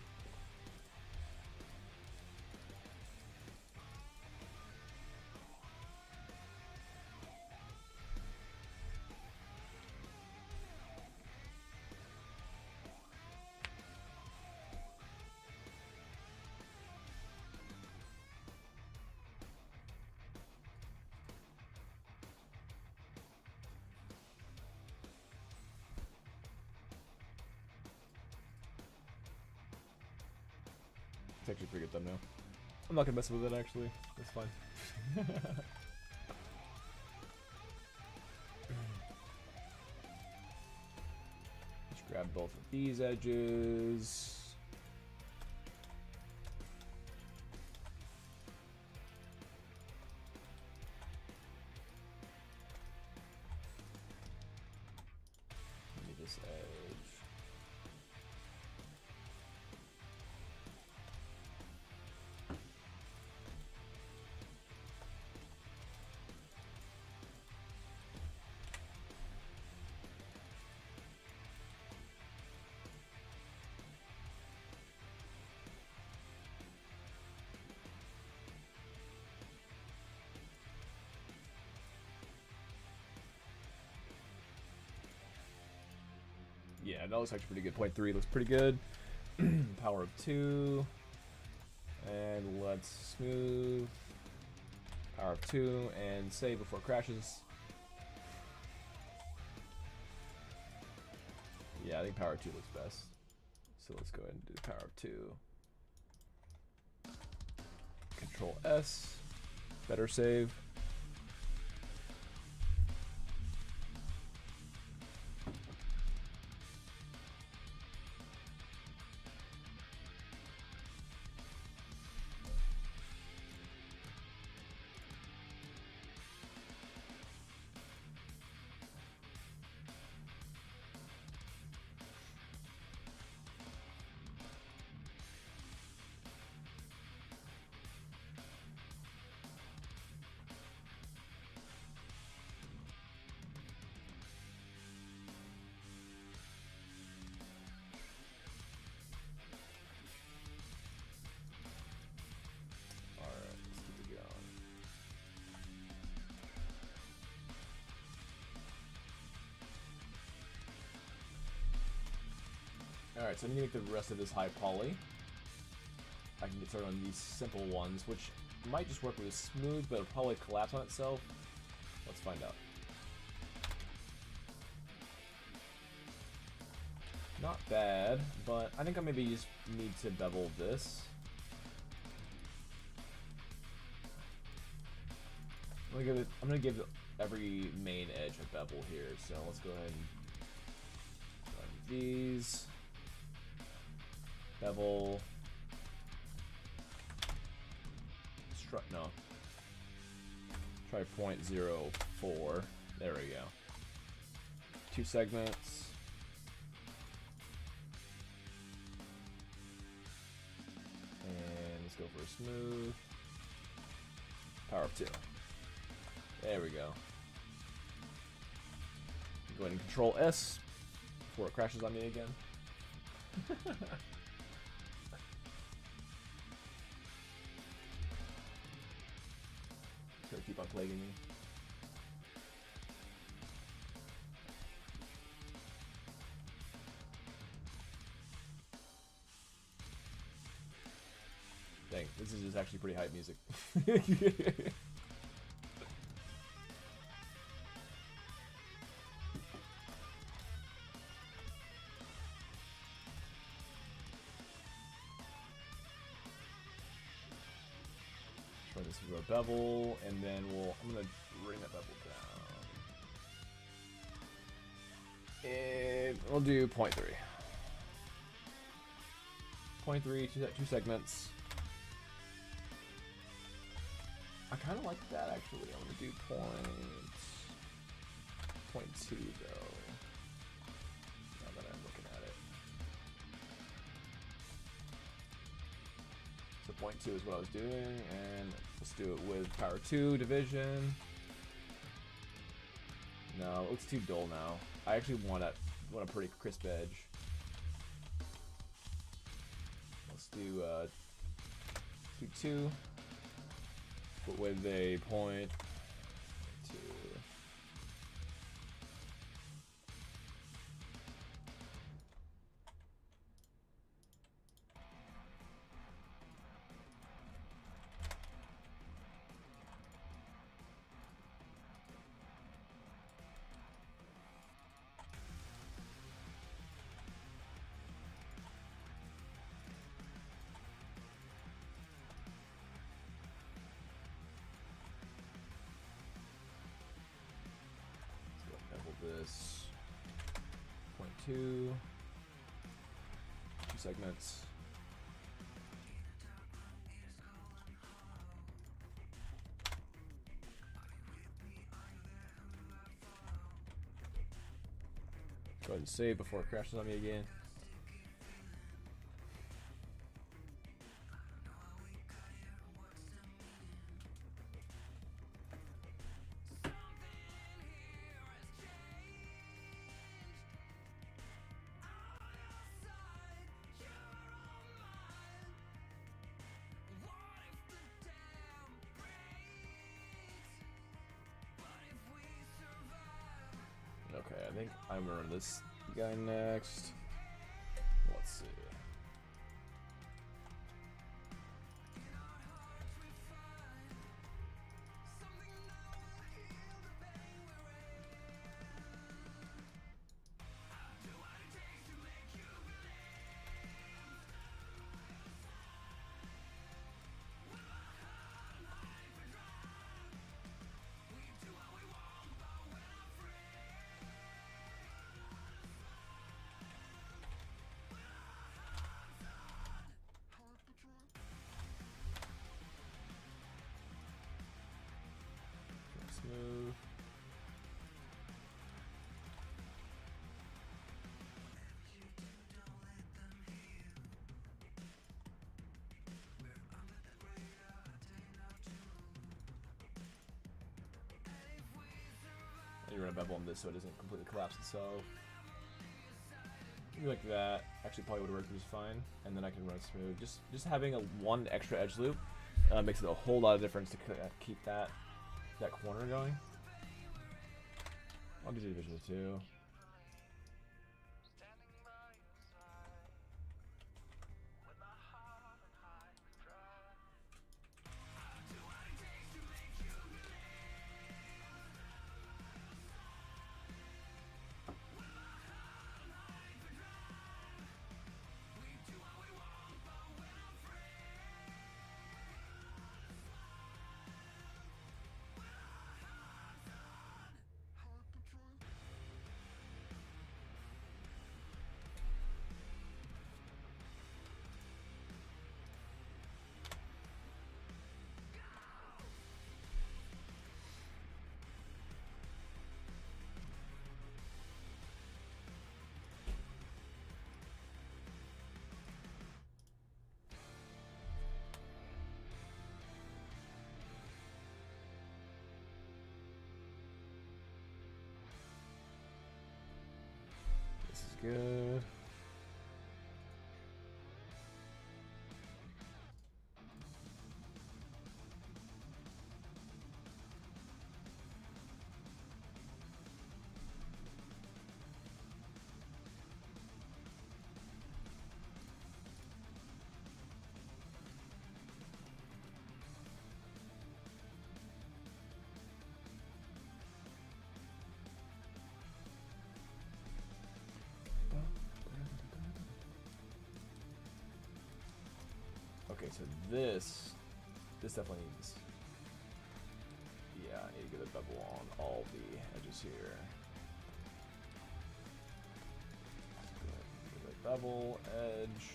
It's actually a pretty good thumbnail. I'm not gonna mess with it actually. It's fine. Just grab both of these edges. Maybe this edge. Yeah, that looks actually pretty good. 0.3 looks pretty good. Power of 2. And let's smooth. Power of 2 and save before it crashes. Yeah, I think power of 2 looks best. So let's go ahead and do power of 2. Control S. Better save. Alright, so I need to make the rest of this high poly. I can get started on these simple ones, which might just work with a smooth, but it'll probably collapse on itself. Let's find out. Not bad, but I think I maybe just need to bevel this. I'm gonna give every main edge a bevel here, so let's go ahead and run these. Bevel. No. Try 0.04. There we go. 2 segments. And let's go for a smooth. Power up 2. There we go. Go ahead and Control S before it crashes on me again. Gonna keep on plaguing me. Dang, this is just actually pretty hype music. Try this with a bevel, and then I'm gonna bring that bevel down. And we'll do 0.3. 0.3, 2 segments. I kind of like that actually. I'm gonna do 0.2 though. Now that I'm looking at it. So 0.2 is what I was doing, and let's do it with power 2 division. No, it looks too dull now. I actually want a pretty crisp edge. Let's do 2. But with a 0.2. This 0.2, 2 segments. Go ahead and save before it crashes on me again. Okay, I think I'm gonna run this guy next. Let's see. Smooth. You run a bevel on this so it doesn't completely collapse itself. Maybe like that. Actually, probably would work just fine. And then I can run smooth. Just having one extra edge loop makes it a whole lot of difference to keep that corner going. I'll do division 2. good. Okay, so this definitely needs. Yeah, I need to get a bevel on all the edges here. Good. Get a bevel edge.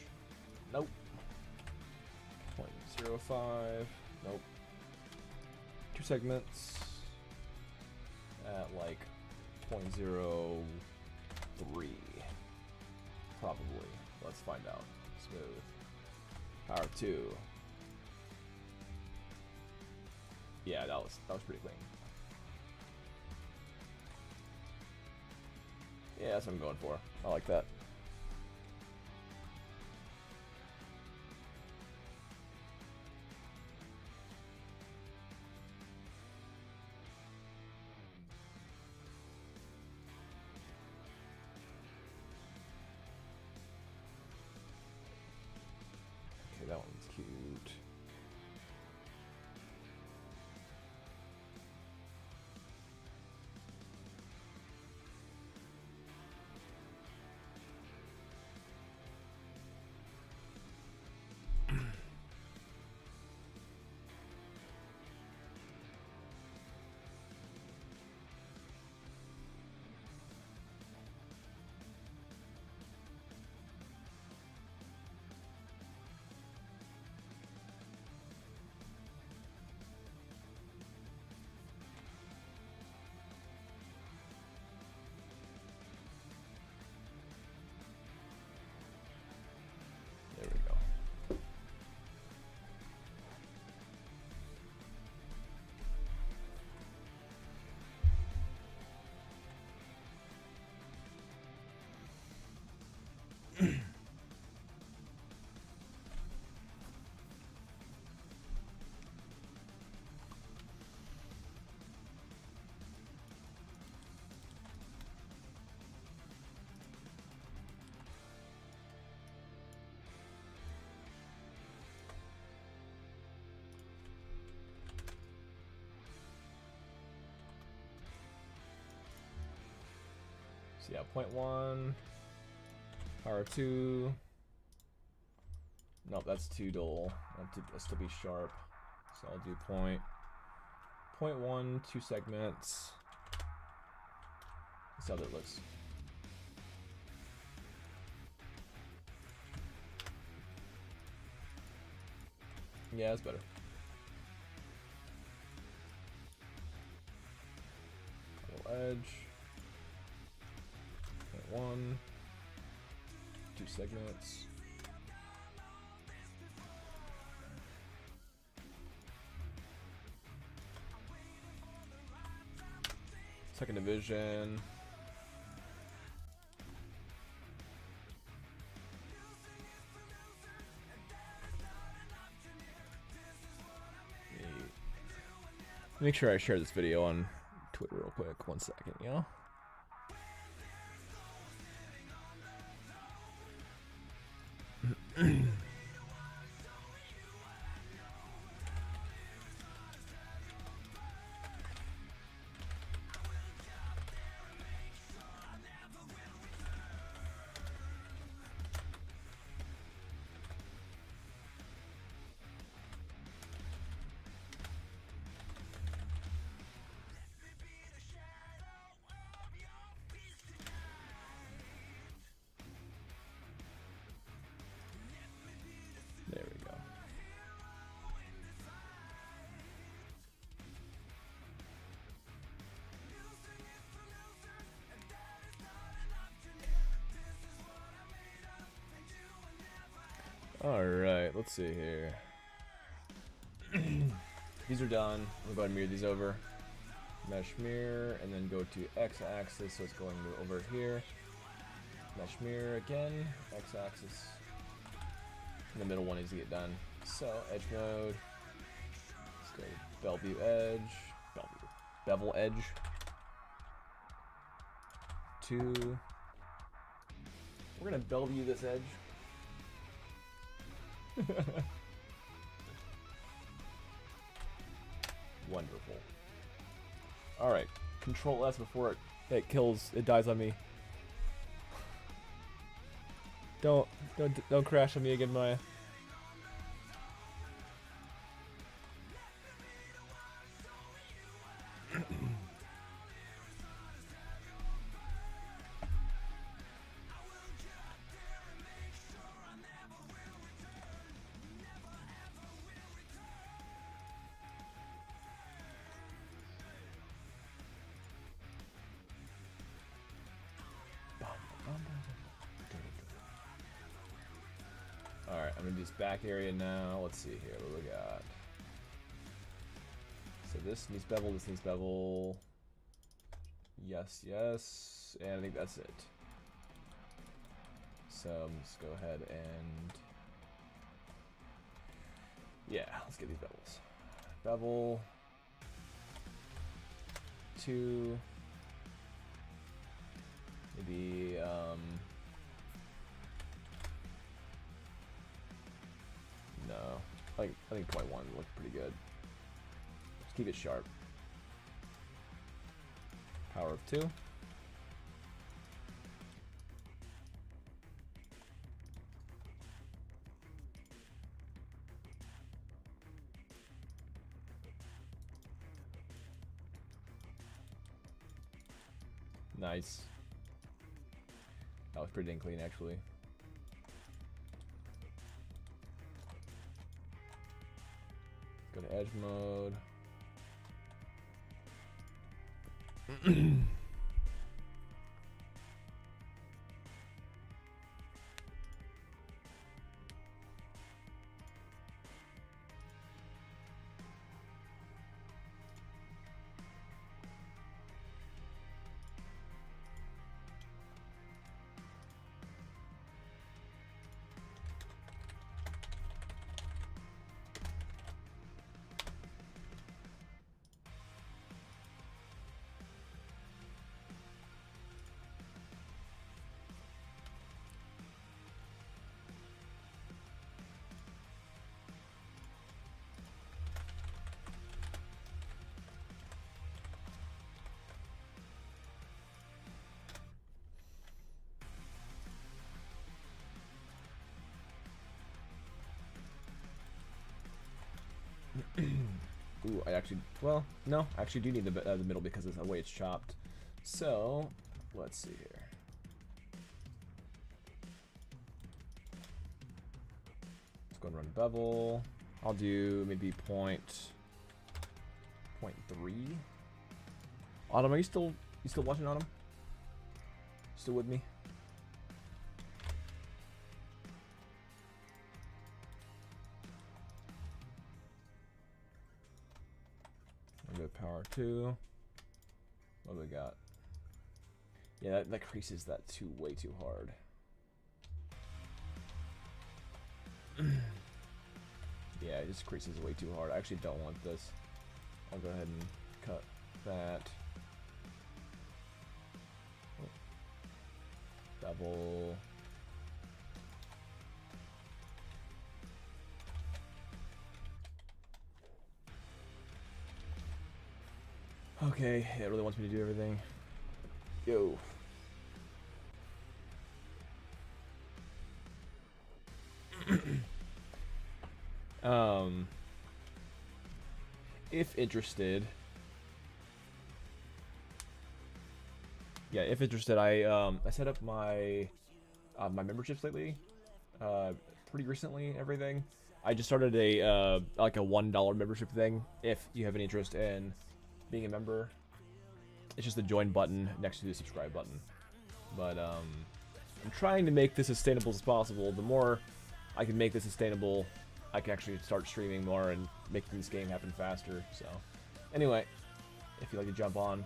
Nope. 0.05. Nope. 2 segments at like 0.03. Probably. Let's find out. Smooth. Power 2. Yeah, that was pretty clean. Yeah, that's what I'm going for. I like that. Okay, that one's cute. There we go. So yeah, 0.1, power 2. Nope, that's too dull. That's to be sharp. So I'll do 0.1, 2 segments. That's how that looks. Yeah, that's better. Little edge. 0.1, 2 segments. Second division. Make sure I share this video on Twitter real quick. 1 second, you know? There we go. All right, let's see here. These are done. We'll go ahead and mirror these over. Mesh mirror, and then go to x-axis, so it's going over here. Mesh mirror again. X-axis. And the middle one needs to get done. So edge mode. Let's go Bellevue edge. Bevel edge. 2. We're gonna Bellevue this edge. Wonderful. Alright. Control S before it kills, it dies on me. Don't crash on me again, Maya. Alright, I'm gonna do this back area now. Let's see here, what do we got? So this needs bevel, this needs bevel. Yes, yes. And I think that's it. So let's go ahead and... yeah, let's get these bevels. Bevel. 2. Maybe, no. I think point 1 looks pretty good. Just keep it sharp. Power of 2. Nice. That was pretty dang clean, actually. Go to edge mode. Ooh, I actually, well, no, I actually do need the middle because of the way it's chopped. So, let's see here. Let's go and run bevel. I'll do maybe point 3. Autumn, are you still watching, Autumn? Still with me? Power 2. What do we got? Yeah, that creases that way too hard. Yeah, it just creases way too hard. I actually don't want this. I'll go ahead and cut that. Bevel. Okay, it really wants me to do everything. Yo. If interested. Yeah, if interested, I set up my my memberships lately. Pretty recently and everything. I just started a like a $1 membership thing if you have any interest in being a member. It's just the join button next to the subscribe button. But I'm trying to make this as sustainable as possible. The more I can make this sustainable, I can actually start streaming more and making this game happen faster. So anyway, if you'd like to jump on,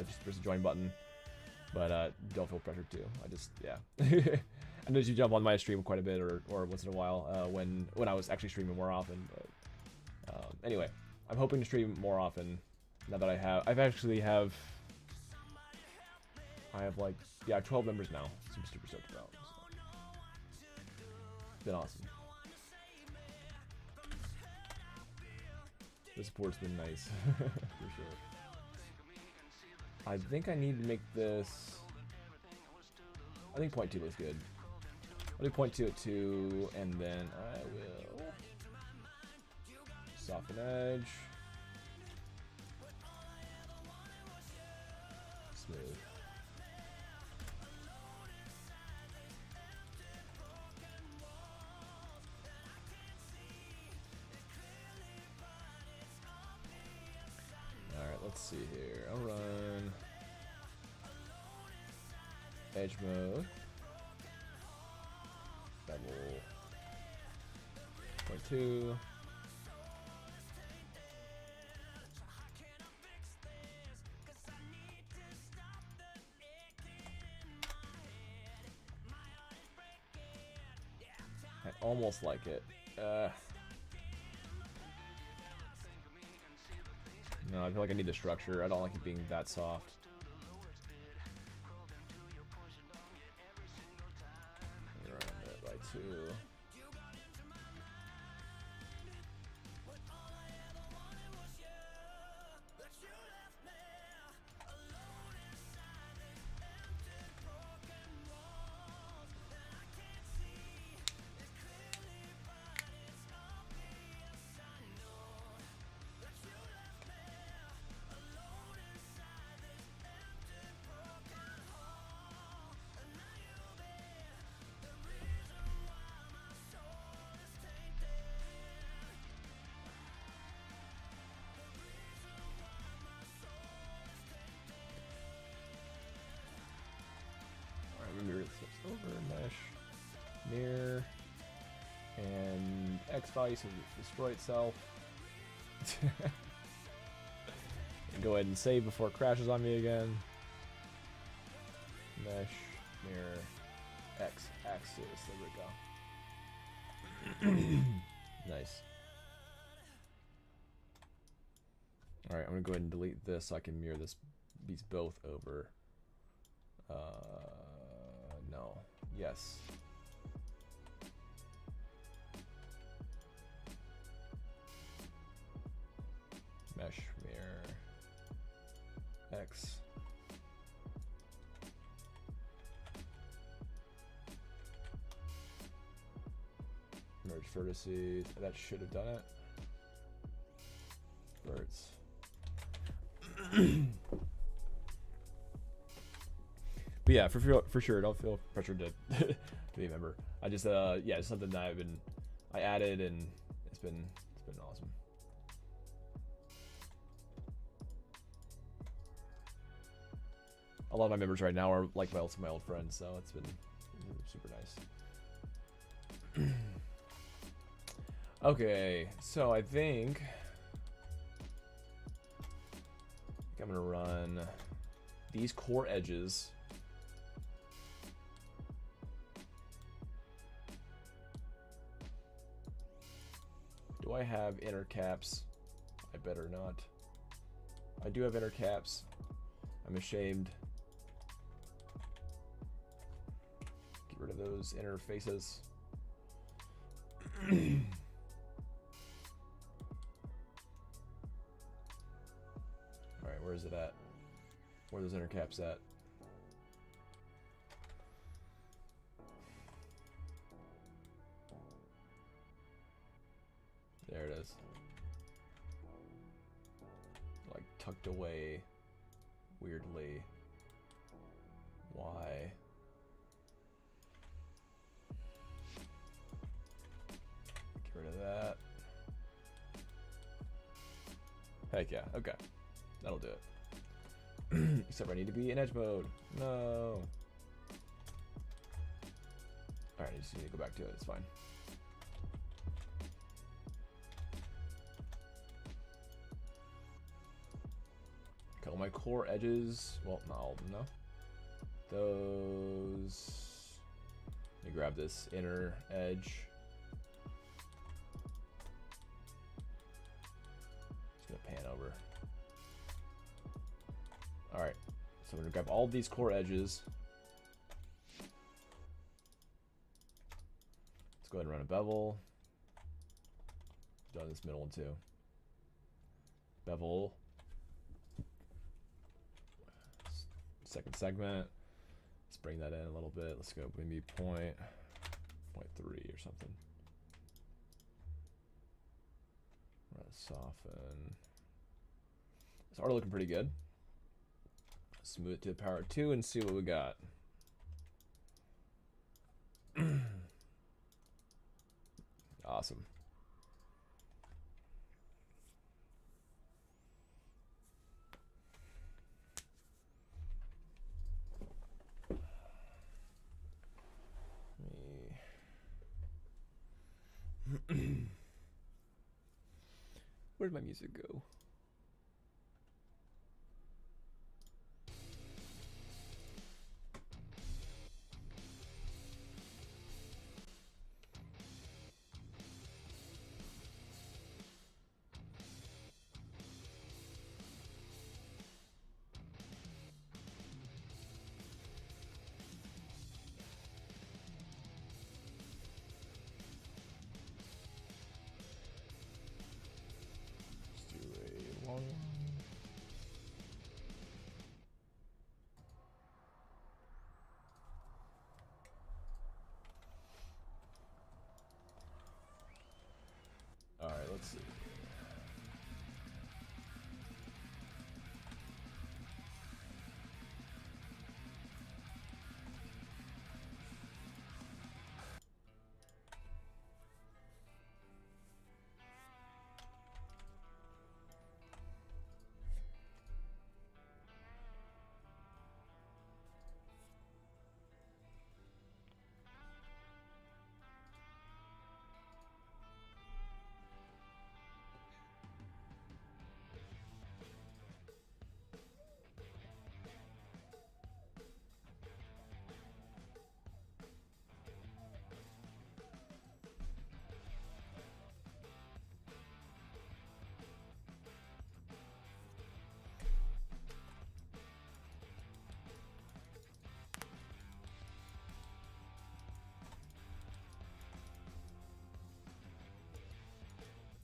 just press the join button. but don't feel pressured to. I just, yeah. I know you jump on my stream quite a bit, or once in a while when I was actually streaming more often. But anyway, I'm hoping to stream more often now that I have like, yeah, 12 members now. So I'm super stoked about. So. It's been awesome. The support's been nice for sure. I think I need to make this. I think point 2 looks good. I'll do point 2 at 2, and then I will soften edge. Smooth. Alright, let's see here. I'll run edge mode. Double point 2. I almost like it. No, I feel like I need the structure. I don't like it being that soft. Run it by 2. Mirror flips over, mesh, mirror, and X value so it destroy itself. And go ahead and save before it crashes on me again. Mesh, mirror, X axis. There we go. Nice. All right, I'm gonna go ahead and delete this so I can mirror these both over. No. Yes. Mesh, mirror, X. Merge vertices. That should have done it. Verts. But yeah, for sure, don't feel pressured to to be a member. I just yeah, it's something that I added, and it's been awesome. A lot of my members right now are like my old friends, so it's been super nice. Okay, so I think I'm gonna run these core edges. Do I have inner caps? I better not. I do have inner caps. I'm ashamed. Get rid of those inner faces. Alright, where is it at? Where are those inner caps at? There it is. Like tucked away weirdly. Why? Get rid of that. Heck yeah, okay. That'll do it. Except I need to be in edge mode. No. Alright, I just need to go back to it, it's fine. Okay, all my core edges, well, not all of them though. those. Let me grab this inner edge. Just gonna pan over. Alright, so we're gonna grab all these core edges. Let's go ahead and run a bevel. Done this middle one too. Bevel. Second segment. Let's bring that in a little bit. Let's go maybe 0.3 or something. We're gonna soften. It's already looking pretty good. Let's move it to the power of 2 and see what we got. Awesome. Where did my music go? All right, let's see.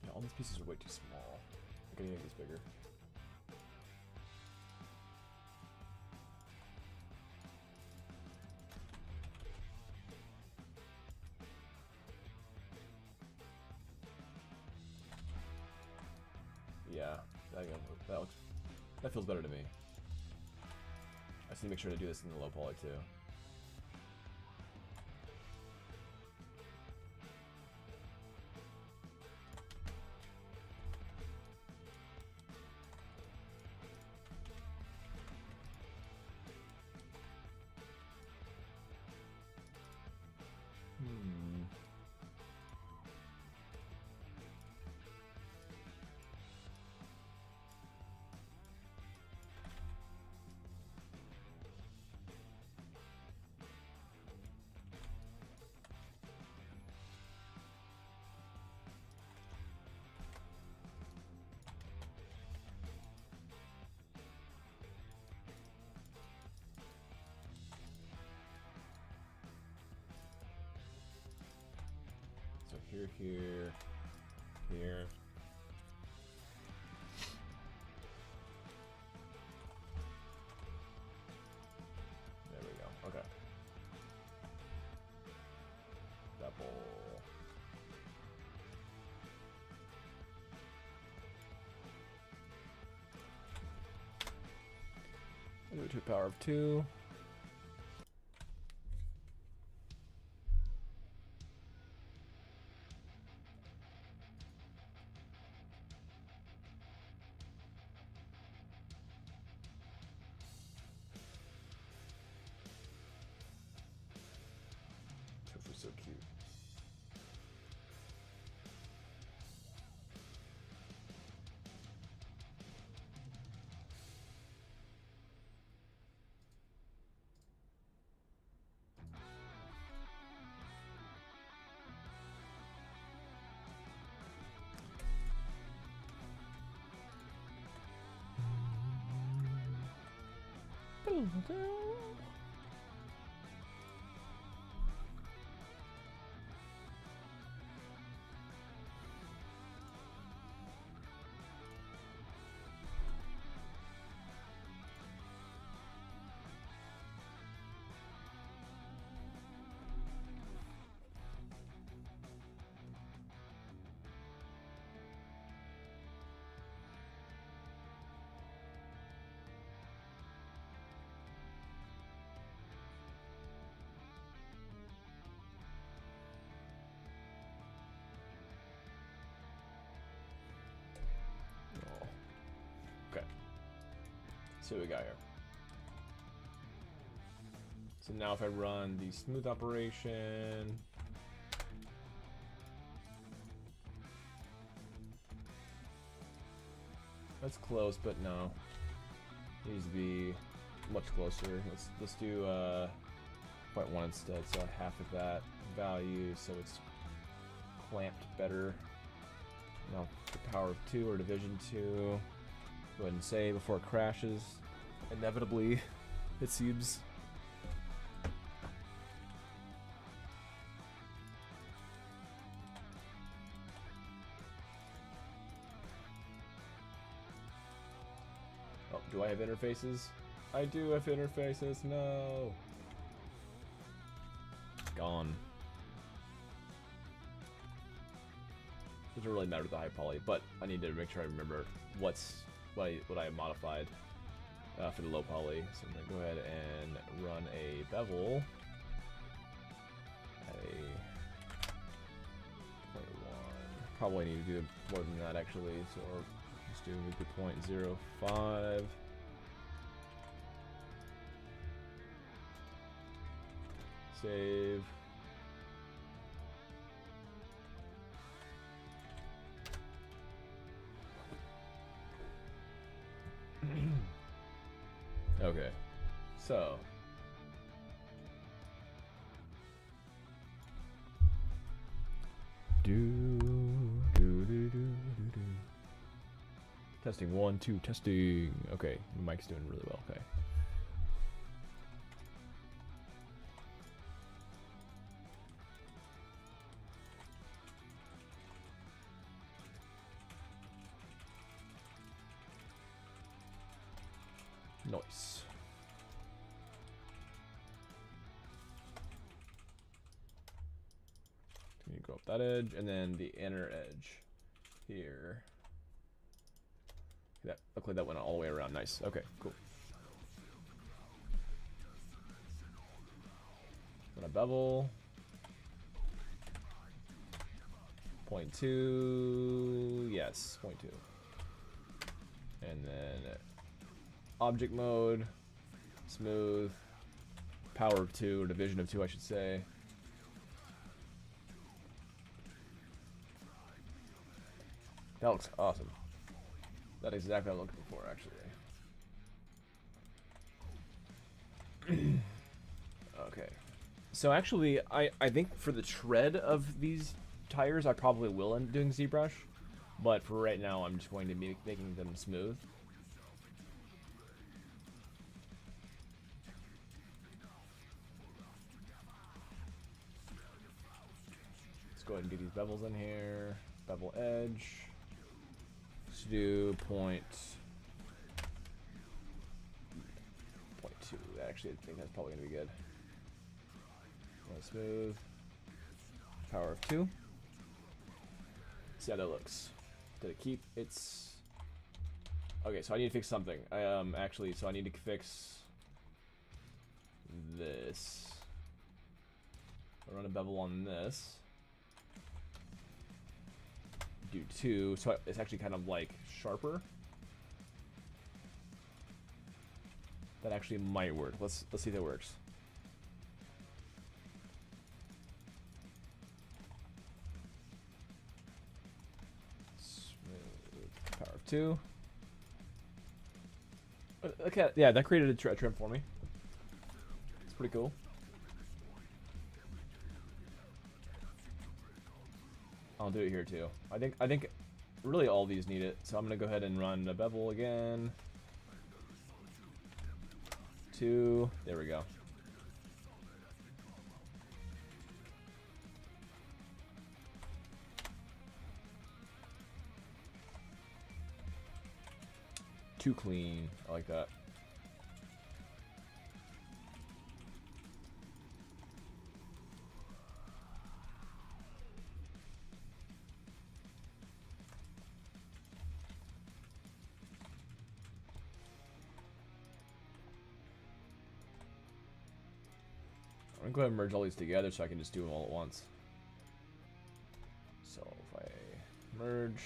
Yeah, all these pieces are way too small. I gotta make these bigger. Yeah, that feels better to me. I just need to make sure to do this in the low poly too. So here, here, here. There we go. Okay. Double. I'll do it to the power of 2. So cute. Okay. See what we got here. So now if I run the smooth operation, that's close, but no, needs to be much closer. Let's do 0.1 instead, so half of that value, so it's clamped better. Now the power of 2 or division 2. Go ahead and save before it crashes. Inevitably, it seems. Oh, do I have interfaces? I do have interfaces. No. Gone. Doesn't really matter with the high poly, but I need to make sure I remember what I have modified for the low poly. So I'm gonna go ahead and run a bevel at a 0.1. Probably need to do more than that actually. So let's do maybe 0.05. Save. Okay, so testing 1 2 testing. Okay, the mic's doing really well. Okay. Nice. Can you go up that edge and then the inner edge here? That looked like that went all the way around. Nice. Okay, cool. Gonna bevel. 0.2. Yes, 0.2. And then object mode, smooth, power of 2, or division of 2, I should say. That looks awesome. That's exactly what I'm looking for, actually. Okay. So actually, I think for the tread of these tires, I probably will end up doing ZBrush. But for right now, I'm just going to be making them smooth. Let's go ahead and get these bevels in here. Bevel edge. Let's do point 2. Actually, I think that's probably going to be good. Smooth. Power of 2. See how that looks. Did it keep its... Okay, so I need to fix something. Actually, so I need to fix this. I'll run a bevel on this. Do 2, so it's actually kind of like sharper. That actually might work. Let's see if that works. Smooth. Power of 2. Okay, yeah, that created a trim for me. It's pretty cool. I'll do it here too. I think really all these need it. So I'm gonna go ahead and run a bevel again. 2. There we go. Too clean. I like that. I'm gonna go ahead and merge all these together so I can just do them all at once. So if I merge,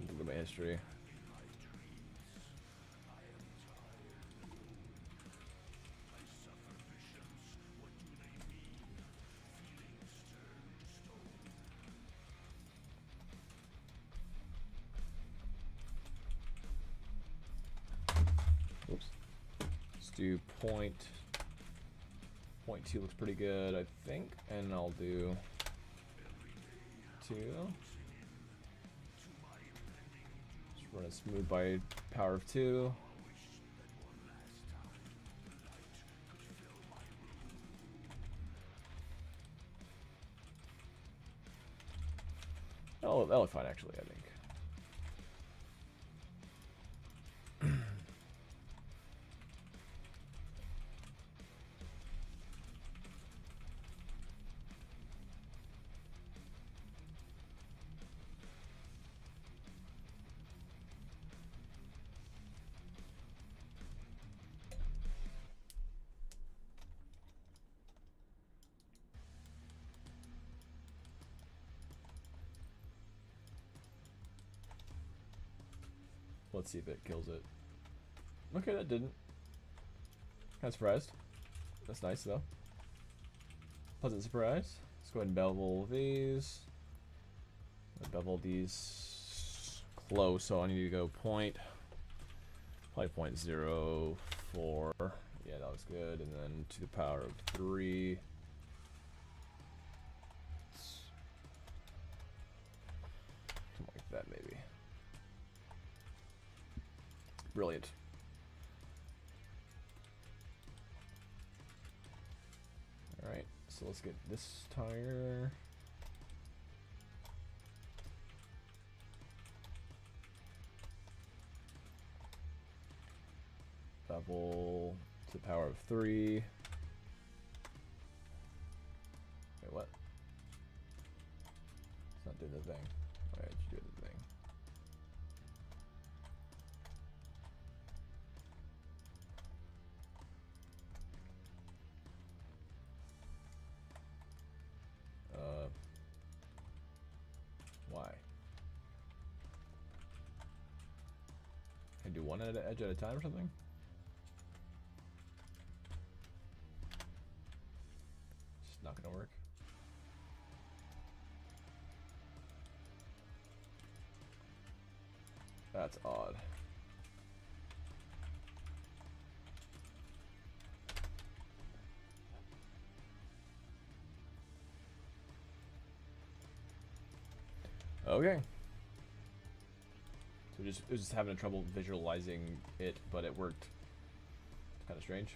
look at my history. Oops. Let's do point 2 looks pretty good, I think, and I'll do 2. Just run it smooth by power of 2. Oh, that'll look fine actually, I think. Let's see if it kills it. Okay, that didn't. Kind of surprised. That's nice though. Pleasant surprise. Let's go ahead and bevel these. Bevel these close, so I need to go point. Probably 0.04. Yeah, that was good. And then to the power of 3. Something like that, maybe. Brilliant. Alright, so let's get this tire. Bevel to the power of 3. Wait, what? It's not doing the thing. Why did you do the thing? Why? Can I do one edge at a time or something? It's not gonna work. That's odd. Okay. So it was just having trouble visualizing it, but it worked. It's kind of strange.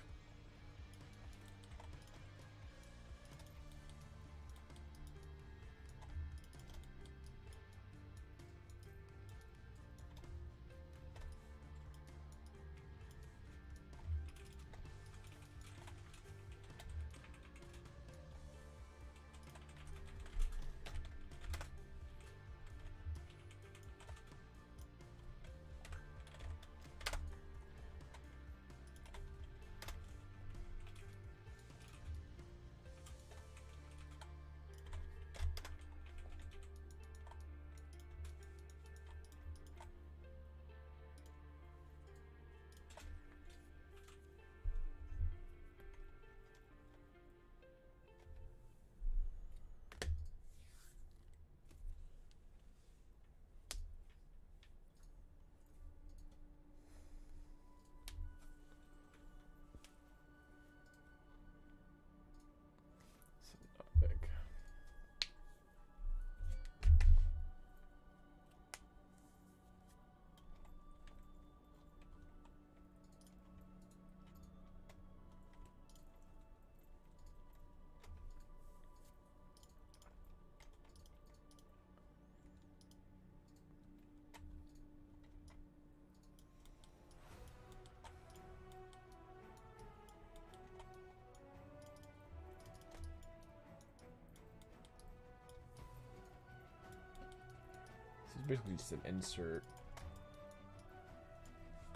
basically just an insert.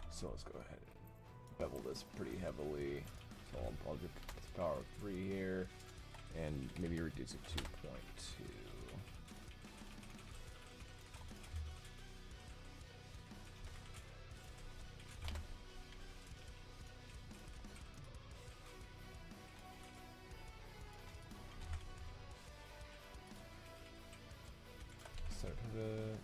So let's go ahead and bevel this pretty heavily. So I'll get the power of 3 here, and maybe reduce it to 0.2. Start pivot.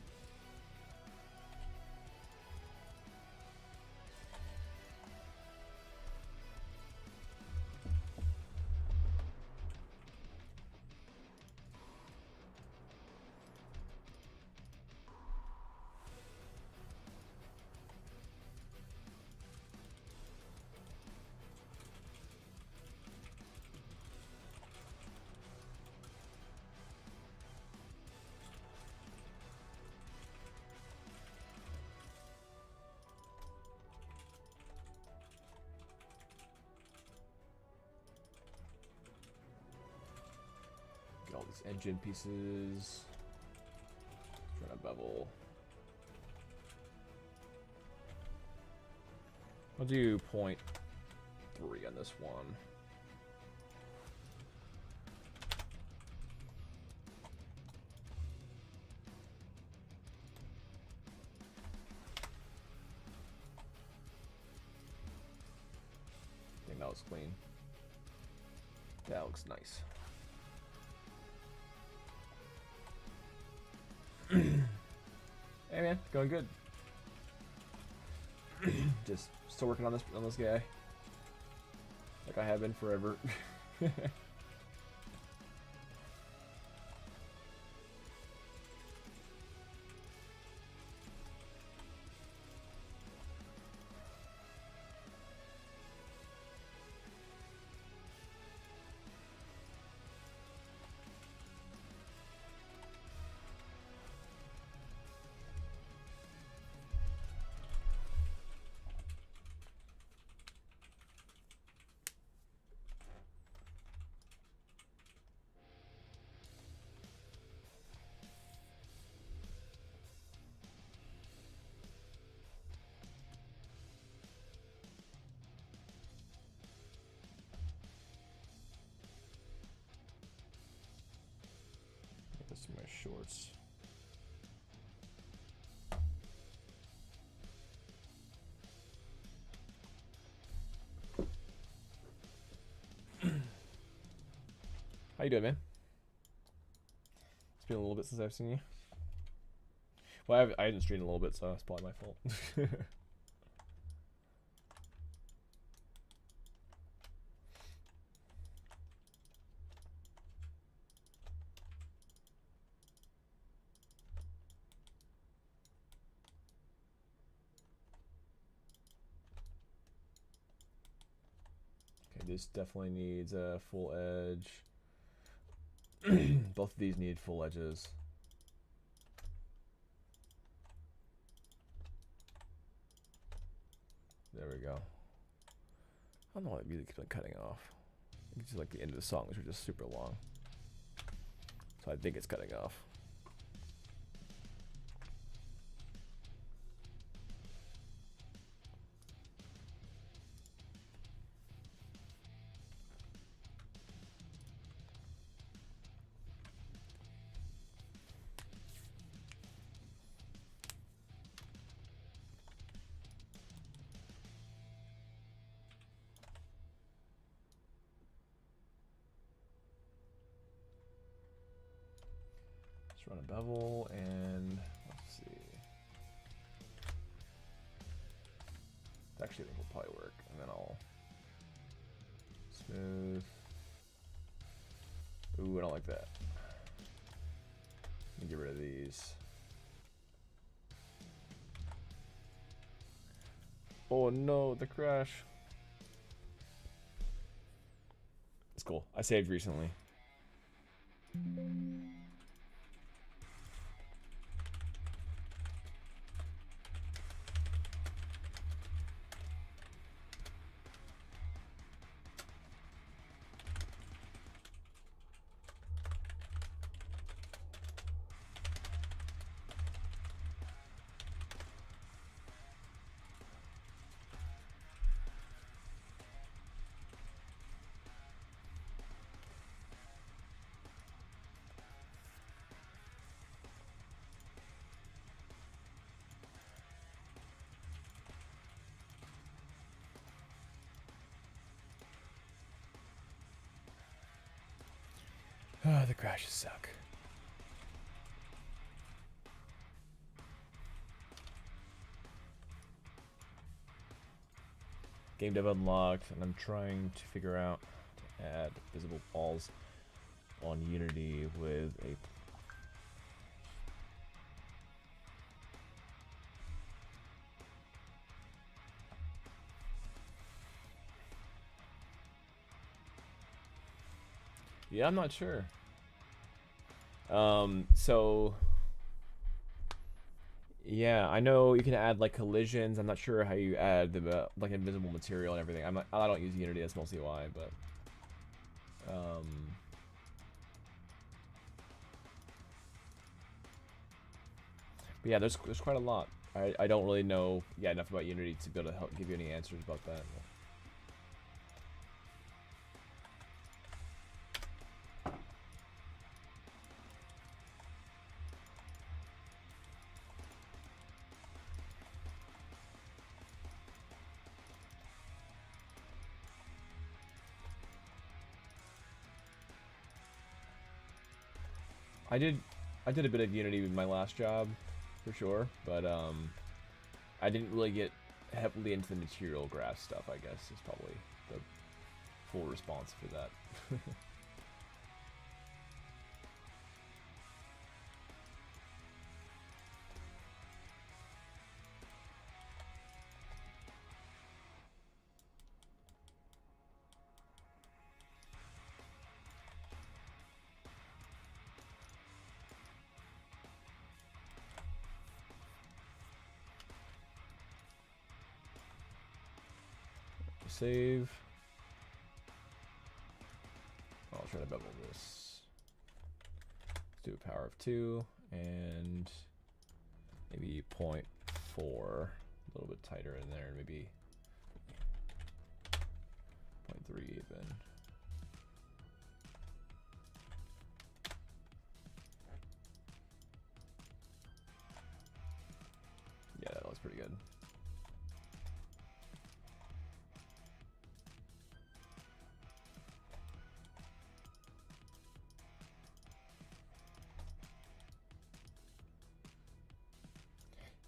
Get all these engine pieces. Trying to bevel. I'll do 0.3 on this one. I think that looks clean. That looks nice. Hey man, going good. Just still working on this guy. Like I have been forever. This are my shorts. How you doing, man? It's been a little bit since I've seen you. Well, I haven't streamed a little bit, so that's probably my fault. This definitely needs a full edge. Both of these need full edges. There we go. I don't know why the music keeps on cutting off. It's just like the end of the songs are just super long. So I think it's cutting off. Run a bevel and let's see. Actually, I think will probably work, and then I'll smooth. Ooh, I don't like that. Let me get rid of these. Oh no, the crash. It's cool. I saved recently. The crashes suck. Game dev unlocked, and I'm trying to figure out to add visible walls on Unity with a yeah, I'm not sure. So yeah, I know you can add like collisions. I'm not sure how you add the like invisible material and everything. I don't use Unity, that's mostly why, but but yeah, there's quite a lot. I don't really know enough about Unity to be able to help give you any answers about that. I did a bit of Unity with my last job, for sure, but I didn't really get heavily into the material graph stuff. I guess is probably the full response for that. Save. I'll try to bevel this. Let's do a power of 2 and maybe 0.4, a little bit tighter in there, maybe 0.3 even. Yeah, that looks pretty good.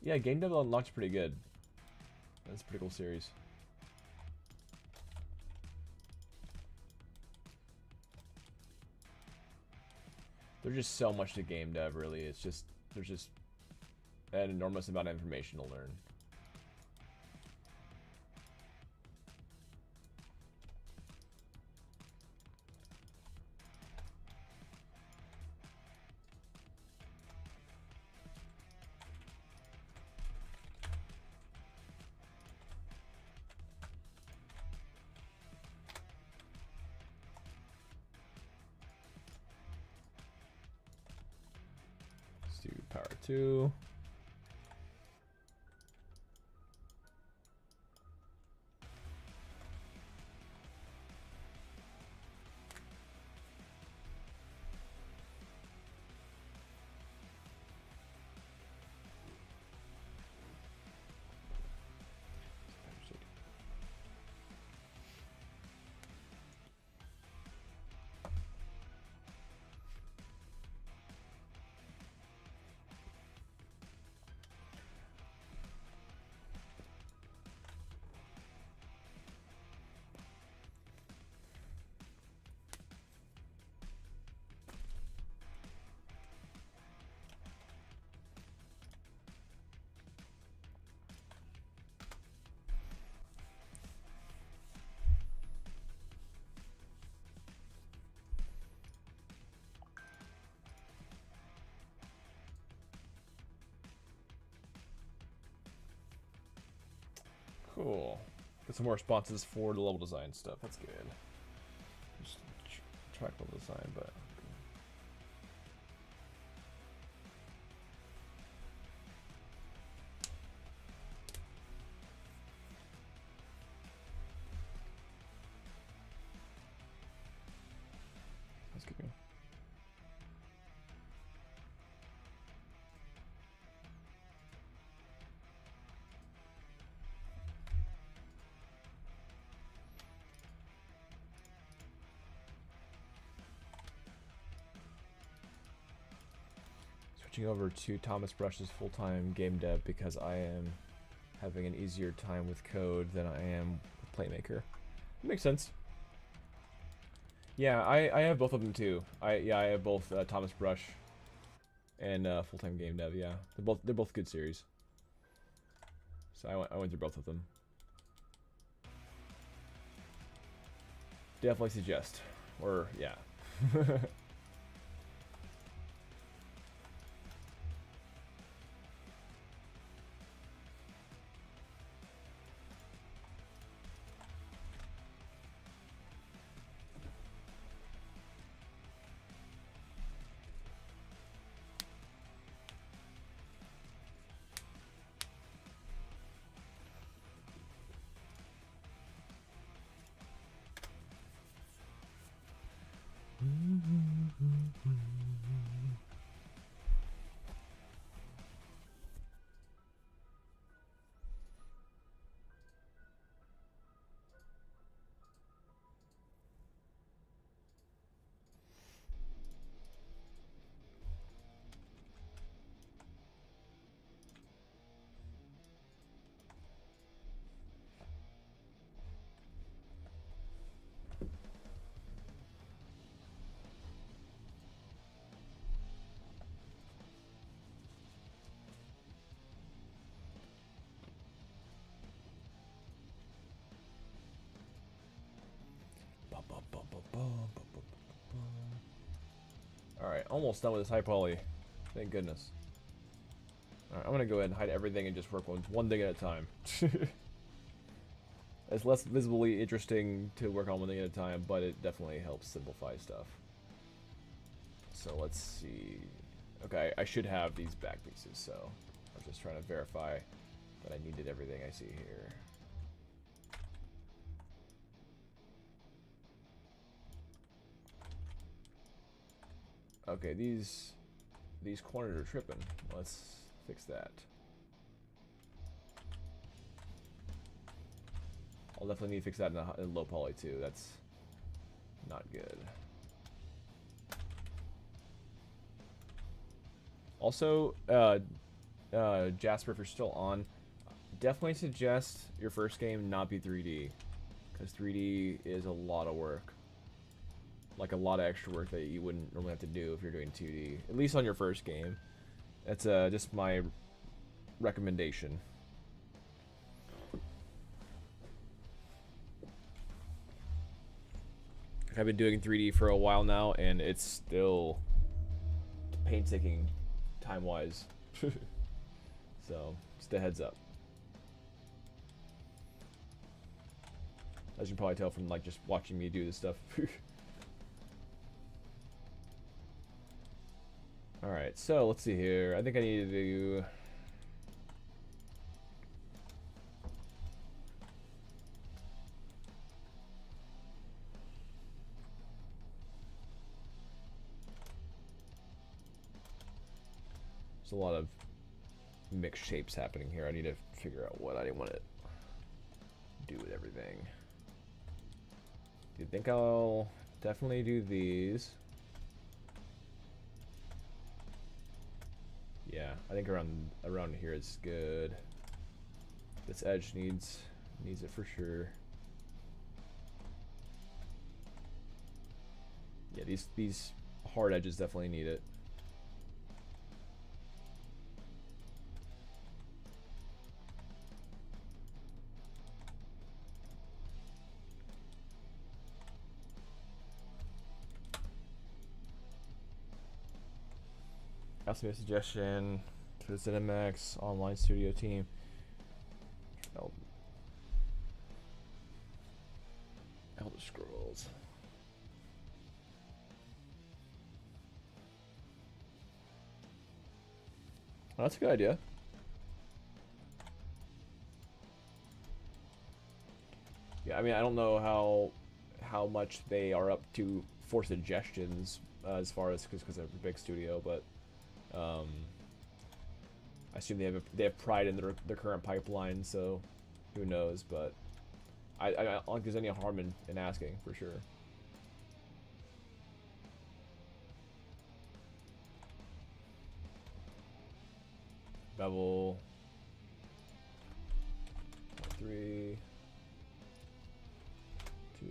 Yeah, Game Dev Unlocked's pretty good. That's a pretty cool series. There's just so much to game dev, really. It's just, there's just an enormous amount of information to learn. Let's do power 2. Cool. Get some more responses for the level design stuff. That's good. Just track level design, but that's good. switching over to Thomas Brush's full-time game dev because I am having an easier time with code than I am with Playmaker. Makes sense. Yeah, I have both of them too. I have both Thomas Brush and full-time game dev. Yeah, they're both good series. So I went through both of them. Definitely suggest, or yeah. Alright, almost done with this high poly. Thank goodness. Alright, I'm gonna go ahead and hide everything and just work one thing at a time. It's less visibly interesting to work on one thing at a time, but it definitely helps simplify stuff. So let's see. Okay, I should have these back pieces, so I was just trying to verify that I needed everything I see here. Okay, these corners are tripping. Let's fix that. I'll definitely need to fix that in low poly too. That's not good. Also, Jasper, if you're still on, definitely suggest your first game not be 3D, because 3D is a lot of work. Like a lot of extra work that you wouldn't normally have to do if you're doing 2D, at least on your first game. That's just my recommendation. I've been doing 3D for a while now, and it's still painstaking time-wise. So, just a heads up. As you can probably tell from like just watching me do this stuff. Alright, so let's see here. I think I need to do... There's a lot of mixed shapes happening here. I need to figure out what I want to do with everything. Do you think I'll definitely do these? Yeah, I think around here it's good. This edge needs it for sure. Yeah, these hard edges definitely need it. Ask me a suggestion to the Cinemax online studio team. Elder Scrolls. Oh, that's a good idea. Yeah, I mean, I don't know how much they are up to for suggestions as far as because they're a big studio, but I assume they have pride in their current pipeline, so who knows? But I don't think there's any harm in asking for sure. Bevel. 3, 2.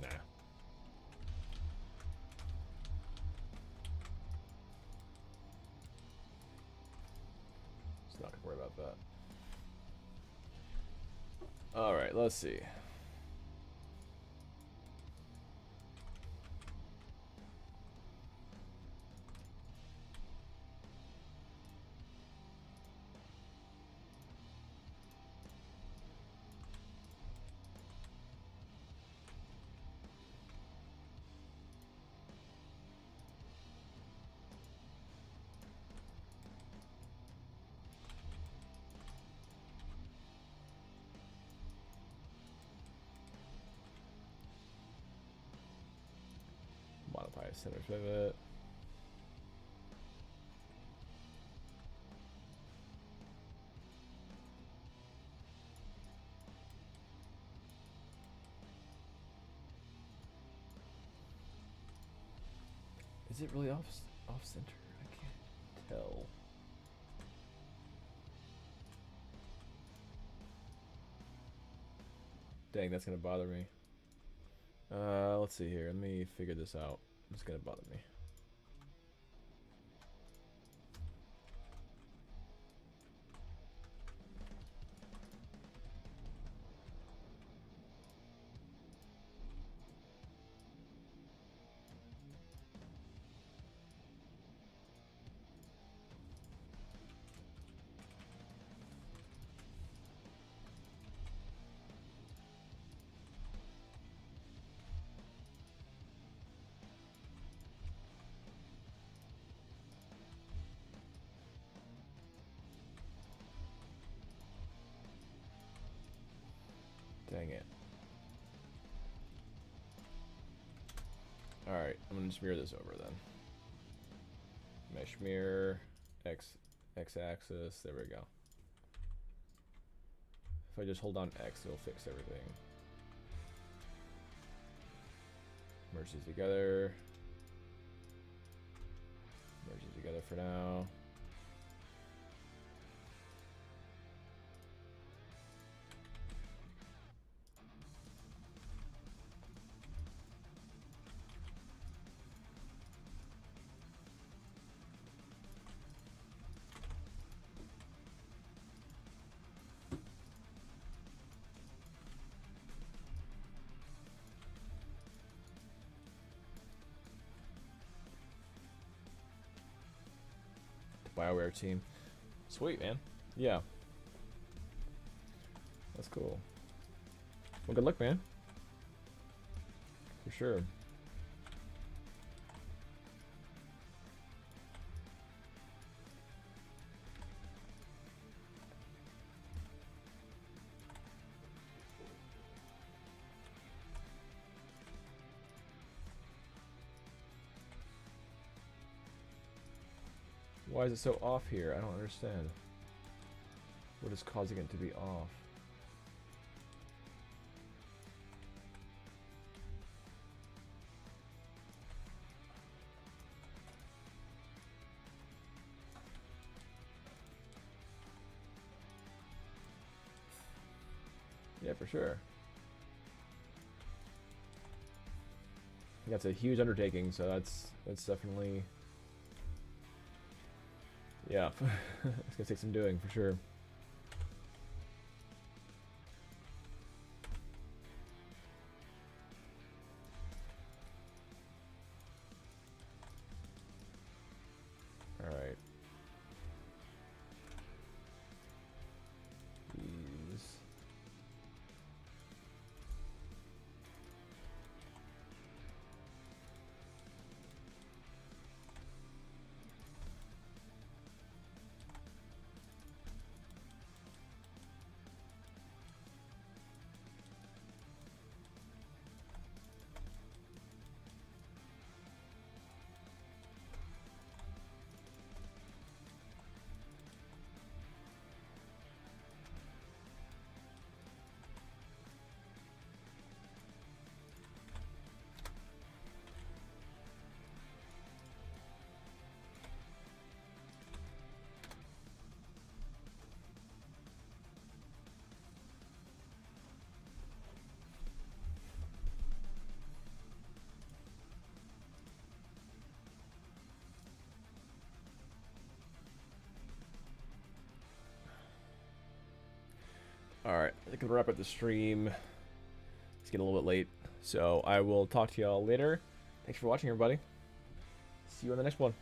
Nah. Just not gonna worry about that. Alright, let's see. Modify center pivot. Is it really off center? I can't tell. Dang, that's gonna bother me. Let's see here. Let me figure this out. It's gonna bother me. Dang it. Alright, I'm gonna just mirror this over then. Mesh mirror, x-axis, there we go. If I just hold on X, it'll fix everything. Merge these together. Merge these together for now. BioWare team. Sweet, man. Yeah. That's cool. Well, good luck, man. For sure. Why is it so off here? I don't understand. What is causing it to be off? Yeah, for sure. That's a huge undertaking, so that's definitely, yeah. It's gonna take some doing for sure. Alright, I can wrap up the stream. It's getting a little bit late. So I will talk to y'all later. Thanks for watching, everybody. See you on the next one.